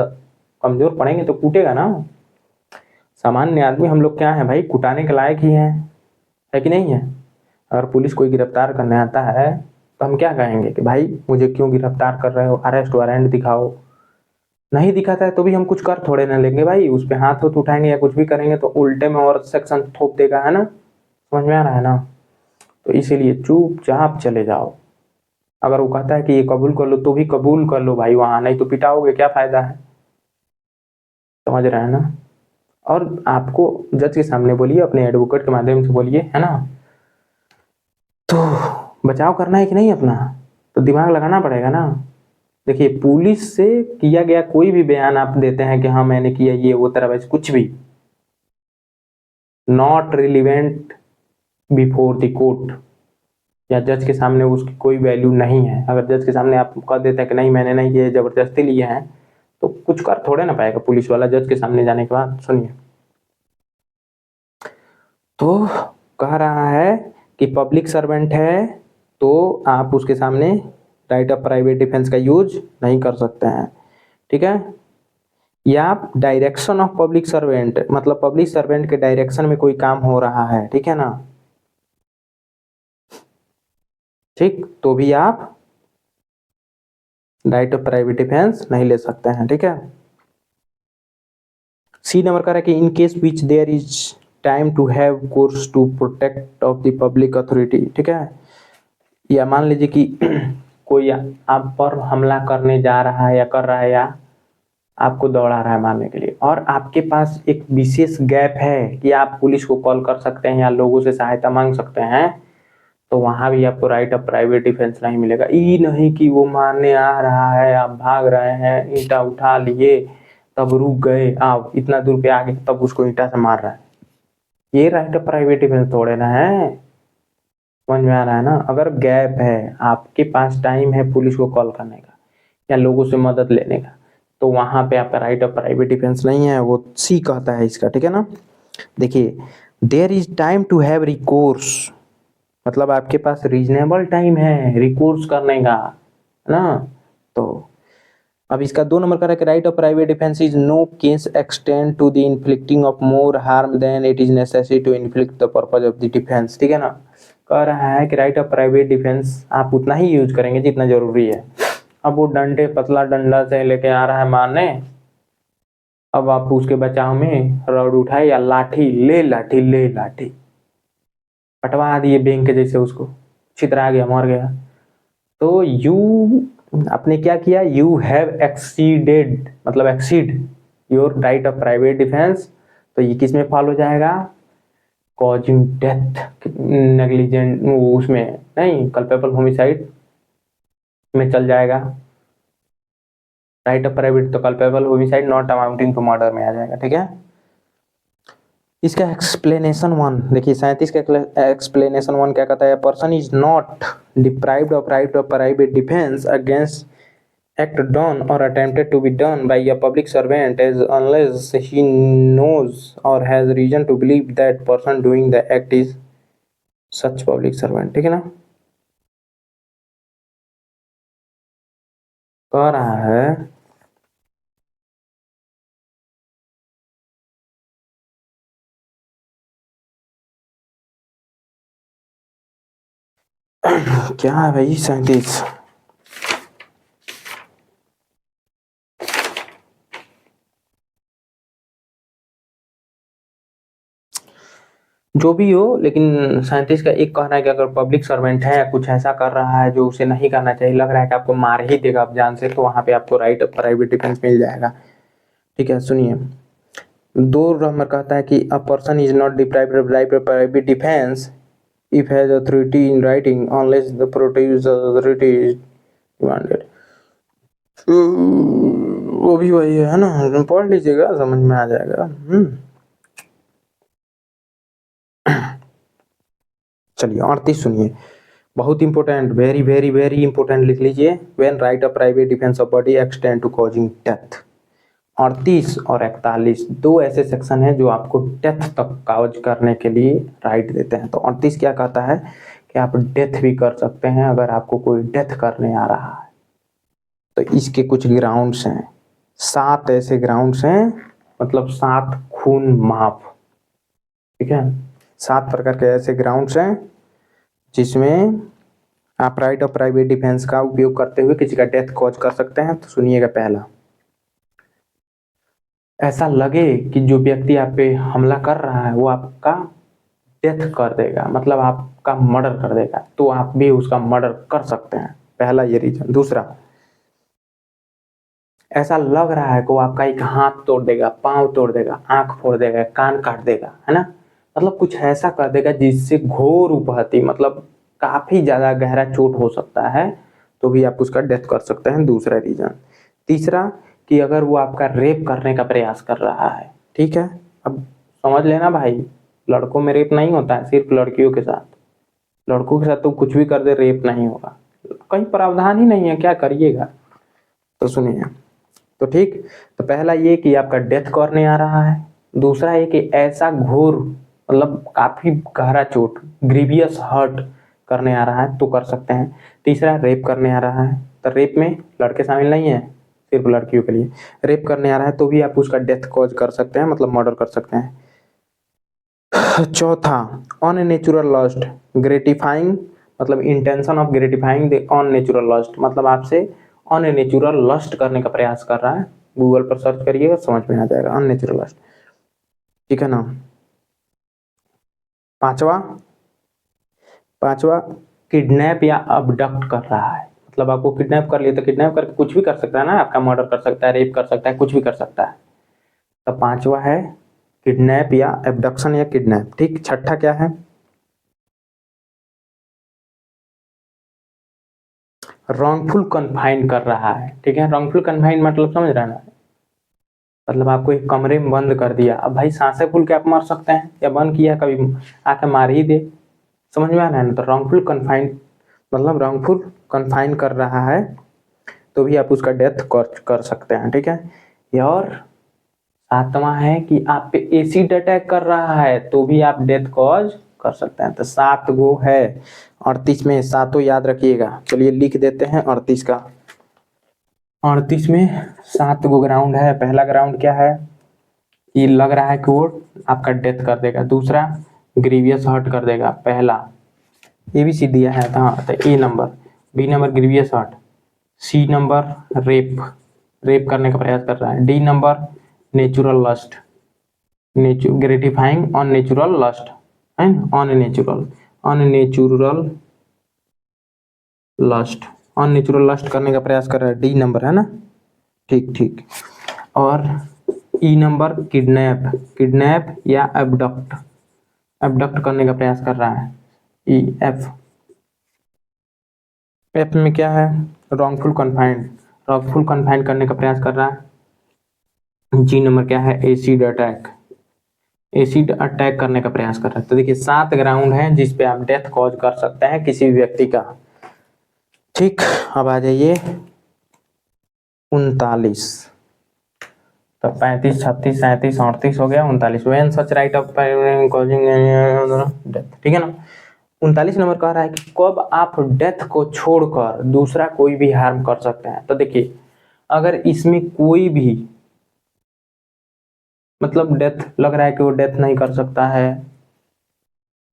कमजोर पड़ेंगे तो कूटेगा ना। सामान्य आदमी हम लोग क्या है भाई, कुटाने के लायक ही है कि नहीं है। अगर पुलिस कोई गिरफ्तार करने आता है तो हम क्या कहेंगे कि भाई मुझे क्यों गिरफ्तार कर रहे हो, अरेस्ट वारंट दिखाओ। नहीं दिखाता है तो भी हम कुछ कर थोड़े ना लेंगे भाई, उस पर हाथ होत उठाएंगे या कुछ भी करेंगे तो उल्टे में और सेक्शन थोप देगा, है ना। समझ में आ रहा है ना। तो इसीलिए चुपचाप चले जाओ। अगर वो कहता है कि ये कबूल कर लो तो भी कबूल कर लो भाई वहां, नहीं तो पिटाओगे, क्या फायदा है। समझ रहे हैं ना। और आपको जज के सामने बोलिए, अपने एडवोकेट के माध्यम से बोलिए, है ना। तो बचाव करना है कि नहीं अपना, तो दिमाग लगाना पड़ेगा ना। देखिए पुलिस से किया गया कोई भी बयान आप देते हैं कि हाँ मैंने किया ये वो तरह वैसे कुछ भी, not relevant before the court या जज के सामने उसकी कोई वैल्यू नहीं है। अगर जज के सामने आप कह देते हैं कि नहीं मैंने नहीं किया, जबरदस्ती लिए हैं, तो कुछ कर थोड़े ना पाएगा पुलिस वाला जज के सामने जाने के बाद। सुनिए, तो कह रहा है कि पब्लिक सर्वेंट है तो आप उसके सामने राइट ऑफ प्राइवेट डिफेंस का यूज नहीं कर सकते हैं, ठीक है। या डायरेक्शन ऑफ पब्लिक सर्वेंट, मतलब पब्लिक सर्वेंट के डायरेक्शन में कोई काम हो रहा है, ठीक है ना, ठीक, तो भी आप राइट ऑफ प्राइवेट डिफेंस नहीं ले सकते हैं, ठीक है। सी नंबर का है कि in case which there is time to have course to protect of the public authority, ठीक है। या मान लीजिए कि कोई आप पर हमला करने जा रहा है या कर रहा है या आपको दौड़ा रहा है मारने के लिए, और आपके पास एक विशेष गैप है कि आप पुलिस को कॉल कर सकते हैं या लोगों से सहायता मांग सकते हैं, तो वहां भी आपको राइट ऑफ प्राइवेट डिफेंस नहीं मिलेगा। ये नहीं कि वो मारने आ रहा है, आप भाग रहे हैं, ईंटा उठा लिए, तब रुक गए, आप इतना दूर पे आ गए तब उसको ईंटा से मार रहा है, ये राइट ऑफ प्राइवेट डिफेंस थोड़े ना है। समझ में आ रहा है ना। अगर गैप है, आपके पास टाइम है पुलिस को कॉल करने का या लोगों से मदद लेने का, तो वहां पे आपका राइट ऑफ प्राइवेट डिफेंस नहीं है, वो सी कहता है इसका, ठीक है ना। देखिए, there is time to have recourse, मतलब आपके पास रीजनेबल टाइम है रिकोर्स करने का, है ना। तो अब इसका 2 नंबर का right of private defence is no case extend to the inflicting of more harm than it is necessary to inflict the purpose of the defence, ठीक है ना। कह रहा है कि राइट ऑफ प्राइवेट डिफेंस आप उतना ही यूज करेंगे जितना जरूरी है। अब वो डंडे पतला डंडा से लेके आ रहा है मारने, अब आप उसके बचाव में रॉड उठाए या लाठी ले, लाठी ले, लाठी पटवा दिए बेंग के जैसे, उसको छितरा गया, मर गया। तो यू आपने क्या किया, यू हैव एक्सीडेड, मतलब exceed your right of private defence. तो ये किस में फॉल हो जाएगा, कॉजिंग डेथ नेग्लिजेंट, उसमें नहीं, कल्पेबल होमिसाइड में चल जाएगा। राइट ऑफ प्राइवेट तो culpable homicide not amounting to murder में आ जाएगा, ठीक है। इसका एक्सप्लेनेशन 1 देखिए, 37 का एक्सप्लेनेशन 1 क्या कहता है, person is not deprived of right of private defence against act done or attempted to be done by a public servant as unless he knows or has reason to believe that person doing the act is such public servant, ठीक है ना। कह रहा है क्या है भाई 37, जो भी हो, लेकिन 37 का एक कहना है कि अगर पब्लिक सर्वेंट है, कुछ ऐसा कर रहा है जो उसे नहीं करना चाहिए, लग रहा है कि आपको मार ही देगा आप जान से, तो वहाँ पे आपको राइट ऑफ प्राइवेट डिफेंस मिल जाएगा। ठीक है, सुनिए। 2 नंबर कहता है कि अ person is not deprived of right of private defence if has authority in writing unless the produce authority is demanded. वो भी वही है ना, पढ़ लीजिएगा समझ में आ जाएगा। चलिए 38 सुनिए, बहुत important, very very very important, लिख लीजिए। When right of private defence of body extend to causing death. 38 और 41 दो ऐसे सेक्शन है जो आपको डेथ तक काज करने के लिए राइट देते हैं। तो 38 क्या कहता है कि आप डेथ भी कर सकते हैं अगर आपको कोई डेथ करने आ रहा है। तो इसके कुछ ग्राउंड्स हैं, 7 ऐसे ग्राउंड्स हैं, मतलब 7 खून माफ। ठीक है, 7 प्रकार के ऐसे ग्राउंड्स हैं जिसमें आप राइट ऑफ प्राइवेट डिफेंस का उपयोग करते हुए किसी का डेथ कॉज कर सकते हैं। तो सुनिएगा, पहला, ऐसा लगे कि जो व्यक्ति आप पे हमला कर रहा है वो आपका डेथ कर देगा, मतलब आपका मर्डर कर देगा, तो आप भी उसका मर्डर कर सकते हैं। पहला ये रीजन। दूसरा, ऐसा लग रहा है कि वो आपका एक हाथ तोड़ देगा, पांव तोड़ देगा, आंख फोड़ देगा, कान काट देगा, है ना, मतलब कुछ ऐसा कर देगा जिससे घोर उपहति, मतलब काफी ज्यादा गहरा चोट हो सकता है, तो भी आप उसका डेथ कर सकते हैं। दूसरा रीजन। तीसरा, कि अगर वो आपका रेप करने का प्रयास कर रहा है। ठीक है, अब समझ लेना भाई, लड़कों में रेप नहीं होता है, सिर्फ लड़कियों के साथ। लड़कों के साथ तो कुछ भी कर दे रेप नहीं होगा, कहीं प्रावधान ही नहीं है, क्या करिएगा। तो सुनिए, तो ठीक, तो पहला ये कि आपका डेथ करने आ रहा है। दूसरा ये कि ऐसा घोर, मतलब काफी गहरा चोट, ग्रीवियस हर्ट करने आ रहा है तो कर सकते हैं। तीसरा, रेप करने आ रहा है, तो रेप में लड़के शामिल नहीं है, सिर्फ लड़कियों के लिए। रेप करने आ रहा है तो भी आप उसका डेथ कॉज कर सकते हैं, मतलब मर्डर कर सकते हैं। चौथा, अननेचुरल लस्ट, ग्रेटिफाइंग, मतलब intention of gratifying the unnatural lust, मतलब आपसे अननेचुरल लस्ट करने का प्रयास कर रहा है। गूगल पर सर्च करिएगा, समझ में आ जाएगा अननेचुरल लस्ट। ठीक है ना। पांचवा, किडनैप या अबडक्ट कर रहा है, मतलब आपको किडनैप कर लिया तो किडनैप करके कुछ भी कर सकता है ना, आपका मर्डर कर सकता है, रेप कर सकता है, कुछ भी कर सकता है। तो पांचवा है किडनैप या एबडक्शन या किडनैप। ठीक, छठा क्या है, रॉन्गफुल कन्फाइन कर रहा है। ठीक है, रॉन्गफुल कन्फाइन मतलब समझ रहे हैं ना, मतलब आपको एक कमरे में बंद कर दिया, अब भाई सांसें फूल के आप मर सकते हैं, या बंद किया कभी आके मार ही दे, समझ में आ रहा है ना। तो रॉन्गफुल कन्फाइन मतलब रॉन्गफुल कन्फाइन कर रहा है तो भी आप उसका डेथ कर सकते हैं। ठीक है, और सातवां है कि आप पे एसिड अटैक कर रहा है तो भी आप डेथ कॉज कर सकते हैं। तो 7 गो है 38 में, सातों याद रखिएगा। चलिए लिख देते हैं 38 का। 38 में 7 गो ग्राउंड है। पहला ग्राउंड क्या है, ये लग रहा है कि वो आपका डेथ कर देगा। दूसरा, ग्रीवियस हर्ट कर देगा। पहला ये भी सी दिया है, हाँ, तो A number. B number grievous hurt. C number rape करने का प्रयास कर रहा है। D number natural lust, gratifying unnatural lust है ना, अननेचुरल लस्ट करने का प्रयास कर रहा है, डी नंबर है ना। ठीक ठीक, और ई नंबर किडनैप या एबडक्ट करने का प्रयास कर रहा है, ई एफ में क्या है, रॉन्गफुल कन्फाइंड करने का प्रयास कर रहा है। जी नंबर क्या है, एसिड अटैक करने का प्रयास कर रहा है। तो देखिए 7 ग्राउंड हैं जिस पे आप डेथ कॉज कर सकते हैं किसी भी व्यक्ति का। ठीक, अब आ जाइए 39। तो 35, 36, 37, 38 हो गया। 39, when such right of causing death. ठीक है ना। 39 नंबर कह रहा है कि कब आप डेथ को छोड़कर दूसरा कोई भी हार्म कर सकते हैं। तो देखिए, अगर इसमें कोई भी, मतलब डेथ लग रहा है कि वो डेथ नहीं कर सकता है,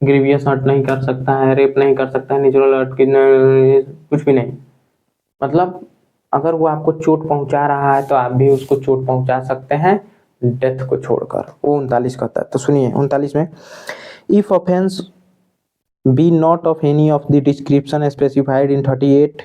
ग्रीवियस हर्ट नहीं कर सकता है, रेप नहीं कर सकता है, नेचुरल हर्ट कुछ भी नहीं, मतलब अगर वो आपको चोट पहुंचा रहा है तो आप भी उसको चोट पहुंचा सकते हैं डेथ को छोड़कर। वो 39 कहता है। तो सुनिए 39 में, if offence be not of any of the description specified in 38,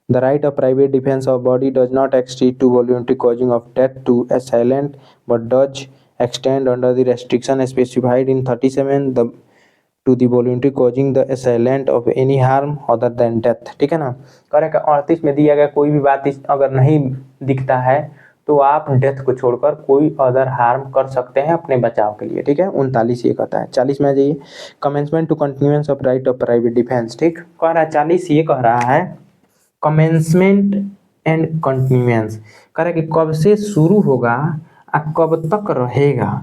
the right of private defense of body does not extend to voluntary causing of death to assailant, but does extend under the restriction specified in 37 to the voluntary causing the assailant of any harm other than death। ठीक है ना। कार्य का 38 में दिया गया कोई भी बात अगर नहीं दिखता है तो आप डेथ को छोड़कर कोई अदर हार्म कर सकते हैं अपने बचाव के लिए। ठीक है, 39 ये कहता है। 40 में आ जाइए, commencement to continuance of right of private defence. ठीक कह रहा है 40 ये कह रहा है कमेंसमेंट एंड कंटिन्यूएंस, कह रहा है कि कब से शुरू होगा और कब तक रहेगा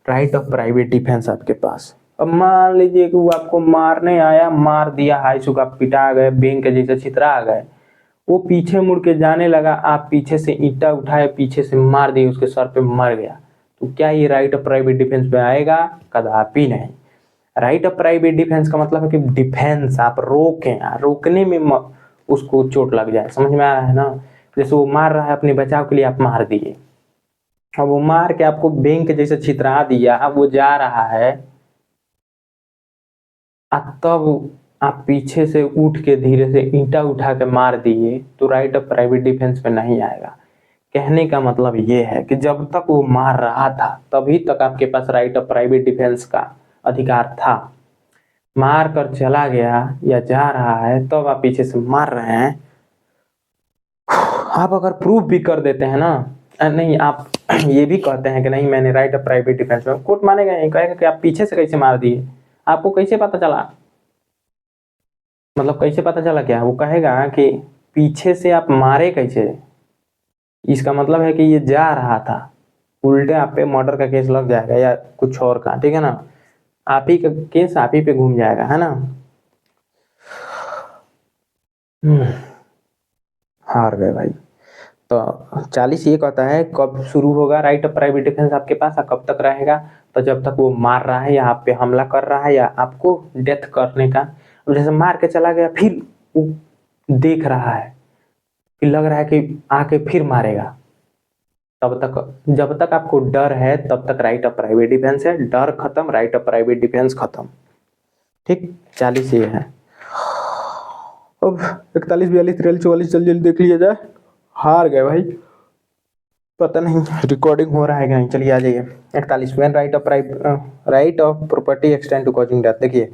राइट ऑफ प्राइवेट डिफेंस आपके पास। अब मान लीजिए कि वो आपको मारने आया, मार दिया, हाई सुख आप पिटा गए, बेंग के जैसे छितरा गए, वो पीछे मुड़ के जाने लगा, आप पीछे से ईंटा उठाए पीछे से मार दिए, उसके सर पे मर गया, तो क्या ये राइट ऑफ प्राइवेट डिफेंस पे आएगा? कदापि नहीं। राइट ऑफ प्राइवेट डिफेंस का मतलब है कि डिफेंस आप रोकें, रोकने में उसको चोट लग जाए। समझ में आ रहा है ना। जैसे वो मार रहा है अपने बचाव के लिए, आप मार दिए, अब वो मार के आपको बेंक के जैसे छितरा दिया, अब वो जा रहा है, तब आप पीछे से उठ के धीरे से ईंटा उठा के मार दिए, तो राइट ऑफ प्राइवेट डिफेंस पे नहीं आएगा। कहने का मतलब ये है कि जब तक वो मार रहा था तभी तक आपके पास राइट ऑफ प्राइवेट डिफेंस का अधिकार था। मार कर चला गया या जा रहा है तब आप पीछे से मार रहे हैं, आप अगर प्रूफ भी कर देते हैं ना, नहीं आप ये भी कहते हैं कि नहीं मैंने राइट ऑफ प्राइवेट डिफेंस में, कोर्ट मानेगा नहीं, कहेगा कि आप पीछे से कैसे मार दिए, आपको कैसे पता चला, मतलब कैसे पता चला क्या? वो कहेगा कि पीछे से आप मारे कैसे, इसका मतलब है कि ये जा रहा था, उल्टे आप पे मर्डर का केस लग जाएगा या कुछ और का। ठीक है ना, आप ही का केस आप ही पे घूम जाएगा, है ना। हार गए भाई। तो 40 ये कहता है कब शुरू होगा राइट ऑफ प्राइवेट डिफेंस आपके पास और कब तक रहेगा? तो जब तक वो मार रहा है या आप पे हमला कर रहा है या आपको डेथ करने का, जैसे मार के चला गया फिर वो देख रहा है, फिर लग रहा है कि आके फिर मारेगा, तब तक, जब तक आपको डर है तब तक राइट ऑफ प्राइवेट डिफेंस है, डर खत्म राइट ऑफ प्राइवेट डिफेंस खत्म। ठीक, 40 ये है। अब 41, 42, 43, 44 जल्दी देख लिया जाए। हार गए भाई, पता नहीं रिकॉर्डिंग हो रहा है कि नहीं। चलिए आ जाइए 41, when right of property extend to causing death. देखिए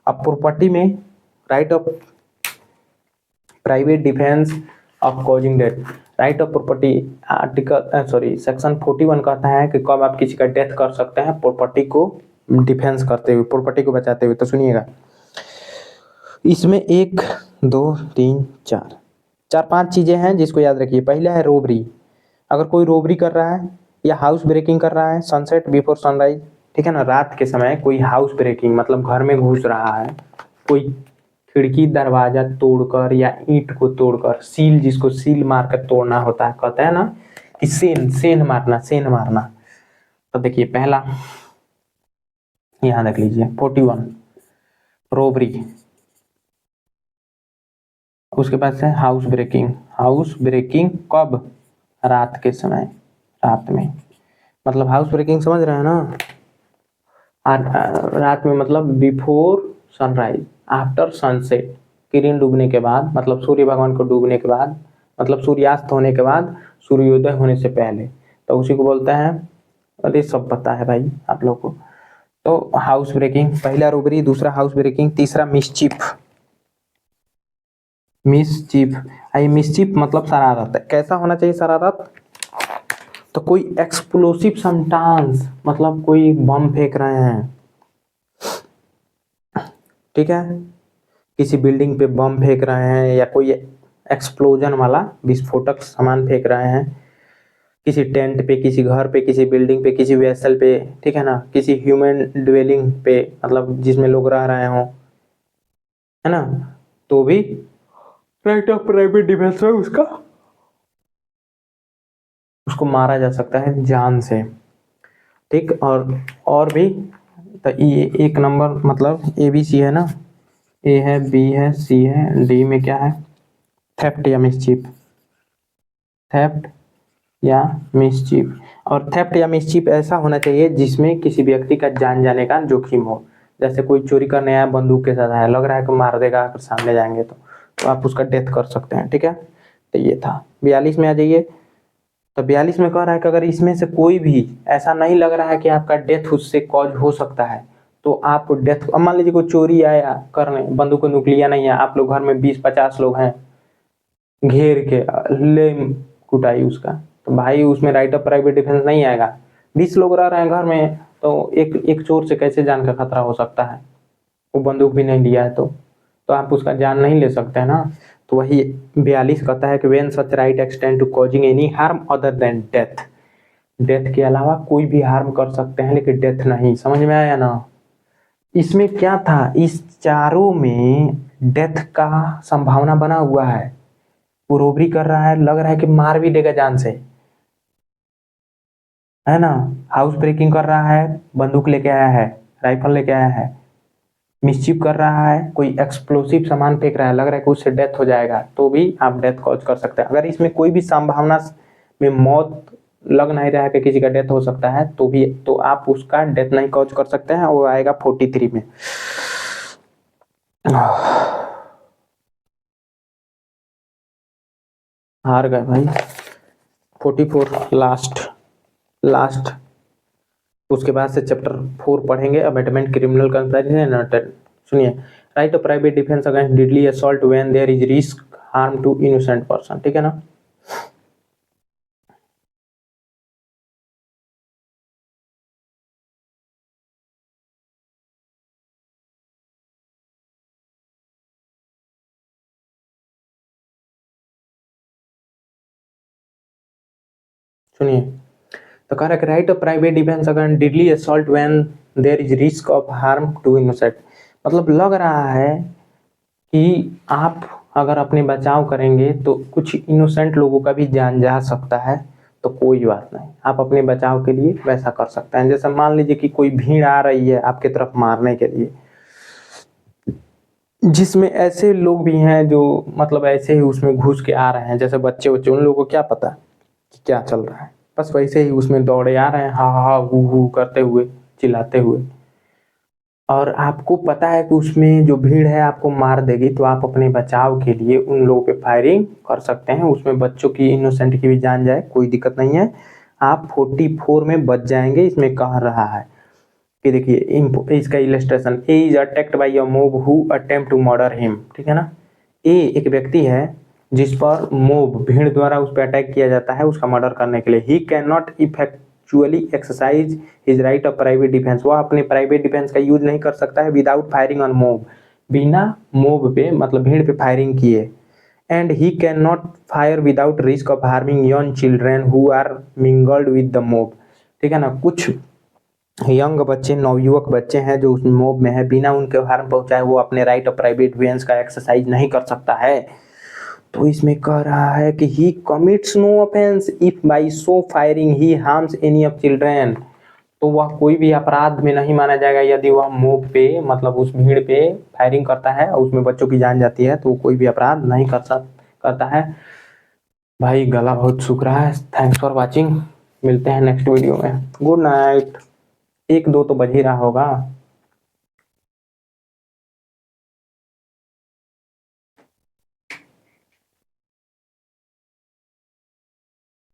अब प्रॉपर्टी में right of private defence of causing death, right of property article section 41 कहता है कि कब आप किसी का डेथ कर सकते हैं प्रॉपर्टी को डिफेंस करते हुए, प्रॉपर्टी को बचाते हुए। तो सुनिएगा, इसमें 1 2 3 4 5 चीजें हैं जिसको याद रखिए। पहला है रोबरी, अगर कोई रोबरी कर रहा है या हाउस ब्रेकिंग कर रहा है, सनसेट बिफोर सनराइज, ठीक है ना, रात के समय कोई हाउस ब्रेकिंग मतलब घर में घुस रहा है, कोई खिड़की दरवाजा तोड़कर या ईंट को तोड़कर, सील जिसको सील मार कर तोड़ना होता है, कहते हैं ना कि सेन मारना। तो देखिए पहला यहां देख लीजिए 41 रोबरी, उसके बाद से हाउस ब्रेकिंग कब? रात के समय, रात में, मतलब हाउस ब्रेकिंग समझ रहे हैं ना, रात में मतलब बिफोर सनराइज, आफ्टर सनसेट, किरण डूबने के बाद, मतलब सूर्य भगवान को डूबने के बाद, मतलब सूर्यास्त होने के बाद, सूर्योदय होने से पहले, तो उसी को बोलते हैं। अरे सब पता है भाई आप लोग को। तो हाउस ब्रेकिंग, पहला रोबरी, दूसरा हाउस ब्रेकिंग, तीसरा मिसचीफ। मिसचीफ मतलब शरारत। कैसा होना चाहिए शरारत? तो कोई एक्सप्लोसिव सब्सटेंस, मतलब कोई बम फेंक रहे हैं, ठीक है, किसी बिल्डिंग पे बम फेंक रहे हैं या कोई एक्सप्लोजन वाला विस्फोटक सामान फेंक रहे हैं, किसी टेंट पे, किसी घर पे, किसी बिल्डिंग पे, किसी वेसल पे, ठीक है ना, किसी ह्यूमन ड्वेलिंग पे, मतलब जिसमें लोग रह रहे हों, है ना, तो भी राइट ऑफ प्राइवेट डिफेंस में उसको मारा जा सकता है जान से। ठीक, और भी, तो ये 1 नंबर मतलब ABC है ना, A है, B है, C है, D में क्या है? थेफ्ट या मिसचीफ। और थेफ्ट या मिसचीफ ऐसा होना चाहिए जिसमें किसी व्यक्ति का जान जाने का जोखिम हो। जैसे कोई चोरी करने आया बंदूक के साथ आया, लग रहा है कि मार देगा अगर सामने जाएंगे तो आप उसका डेथ कर सकते हैं। ठीक है, तो ये था। 42 में आ जाइए। तो 42 में कह रहा है कि अगर इसमें से कोई भी ऐसा नहीं लग रहा है कि आपका डेथ उससे कॉज हो सकता है तो आप डेथ, अब मान लीजिए कोई चोरी आया करने, बंदूक बंदूक लिया नहीं है, आप लोग घर में 20-50 लोग हैं, घेर के ले कुटाई उसका, तो भाई उसमें राइट ऑफ प्राइवेट डिफेंस नहीं आएगा। 20 लोग रह रहे हैं घर में, तो एक एक चोर से कैसे जान का खतरा हो सकता है, वो बंदूक भी नहीं लिया है तो आप उसका जान नहीं ले सकते हैं ना। तो वही 42 कहता है कि when such right extend to causing any harm other than death, death के अलावा कोई भी हार्म कर सकते हैं लेकिन डेथ नहीं। समझ में आया ना। इसमें क्या था, इस चारों में डेथ का संभावना बना हुआ है। वो रोबरी कर रहा है, लग रहा है कि मार भी देगा जान से, है ना। हाउस ब्रेकिंग कर रहा है, बंदूक लेके आया है, राइफल लेके आया है, मिसचिफ कर रहा है, कोई एक्सप्लोसिव सामान फेंक रहा है, लग रहा है कि उससे डेथ हो जाएगा, तो भी आप डेथ कॉज कर सकते हैं। अगर इसमें कोई भी संभावना में मौत लग नहीं रहा है कि किसी का डेथ हो सकता है तो भी, तो आप उसका डेथ नहीं कॉज कर सकते हैं। वो आएगा 43 में। हार गए भाई। 44 लास्ट उसके बाद से चैप्टर 4 पढ़ेंगे, अमेंडमेंट क्रिमिनल कंपैरिजन। सुनिए, right of private defence against deadly assault when there is risk harm to innocent person. ठीक है ना। सुनिए, तो कह रहा है right of private defence against deadly assault when there is risk of harm to innocent, मतलब लग रहा है कि आप अगर अपने बचाव करेंगे तो कुछ इनोसेंट लोगों का भी जान जा सकता है, तो कोई बात नहीं, आप अपने बचाव के लिए वैसा कर सकते हैं। जैसे मान लीजिए कि कोई भीड़ आ रही है आपके तरफ मारने के लिए, जिसमें ऐसे लोग भी हैं जो मतलब ऐसे ही उसमें घुस के आ रहे हैं, जैसे बच्चे बच्चे, उन लोगों को क्या पता कि क्या चल रहा है, बस वैसे ही उसमें दौड़े आ रहे हैं, हा हा हू हू करते हुए, चिल्लाते हुए, और आपको पता है कि उसमें जो भीड़ है आपको मार देगी, तो आप अपने बचाव के लिए उन लोगों पे फायरिंग कर सकते हैं। उसमें बच्चों की, इनोसेंट की भी जान जाए, कोई दिक्कत नहीं है, आप 44 में बच जाएंगे। इसमें कह रहा है कि देखिए इसका illustration, A is attacked by a mob who attempt to murder him. ठीक है ना। ए एक व्यक्ति है जिस पर मोब, भीड़ द्वारा उस पर अटैक किया जाता है उसका मर्डर करने के लिए। He can not effectually exercise his right of private defence, वह अपने प्राइवेट डिफेंस का यूज नहीं कर सकता है विदाउट फायरिंग ऑन मोब, बिना मोब पे मतलब भीड़ पे फायरिंग किए। And he can not fire without risk of harming young children who are mingled with the mob. ठीक है ना। कुछ यंग बच्चे, नवयुवक बच्चे हैं जो उस मोब में है, बिना उनके हार्म पहुंचाए वो अपने राइट ऑफ प्राइवेट डिफेंस का एक्सरसाइज नहीं कर सकता है। तो इसमें कह रहा है कि he commits no offence if by so firing he harms any of children, तो वह कोई भी अपराध में नहीं माना जाएगा यदि वह मोब पे मतलब उस भीड़ पे फायरिंग करता है और उसमें बच्चों की जान जाती है, तो वो कोई भी अपराध नहीं करता है। भाई गला बहुत सूख रहा है। थैंक्स फॉर वॉचिंग, मिलते हैं नेक्स्ट वीडियो में। Good night. 1-2 तो बज ही रहा होगा।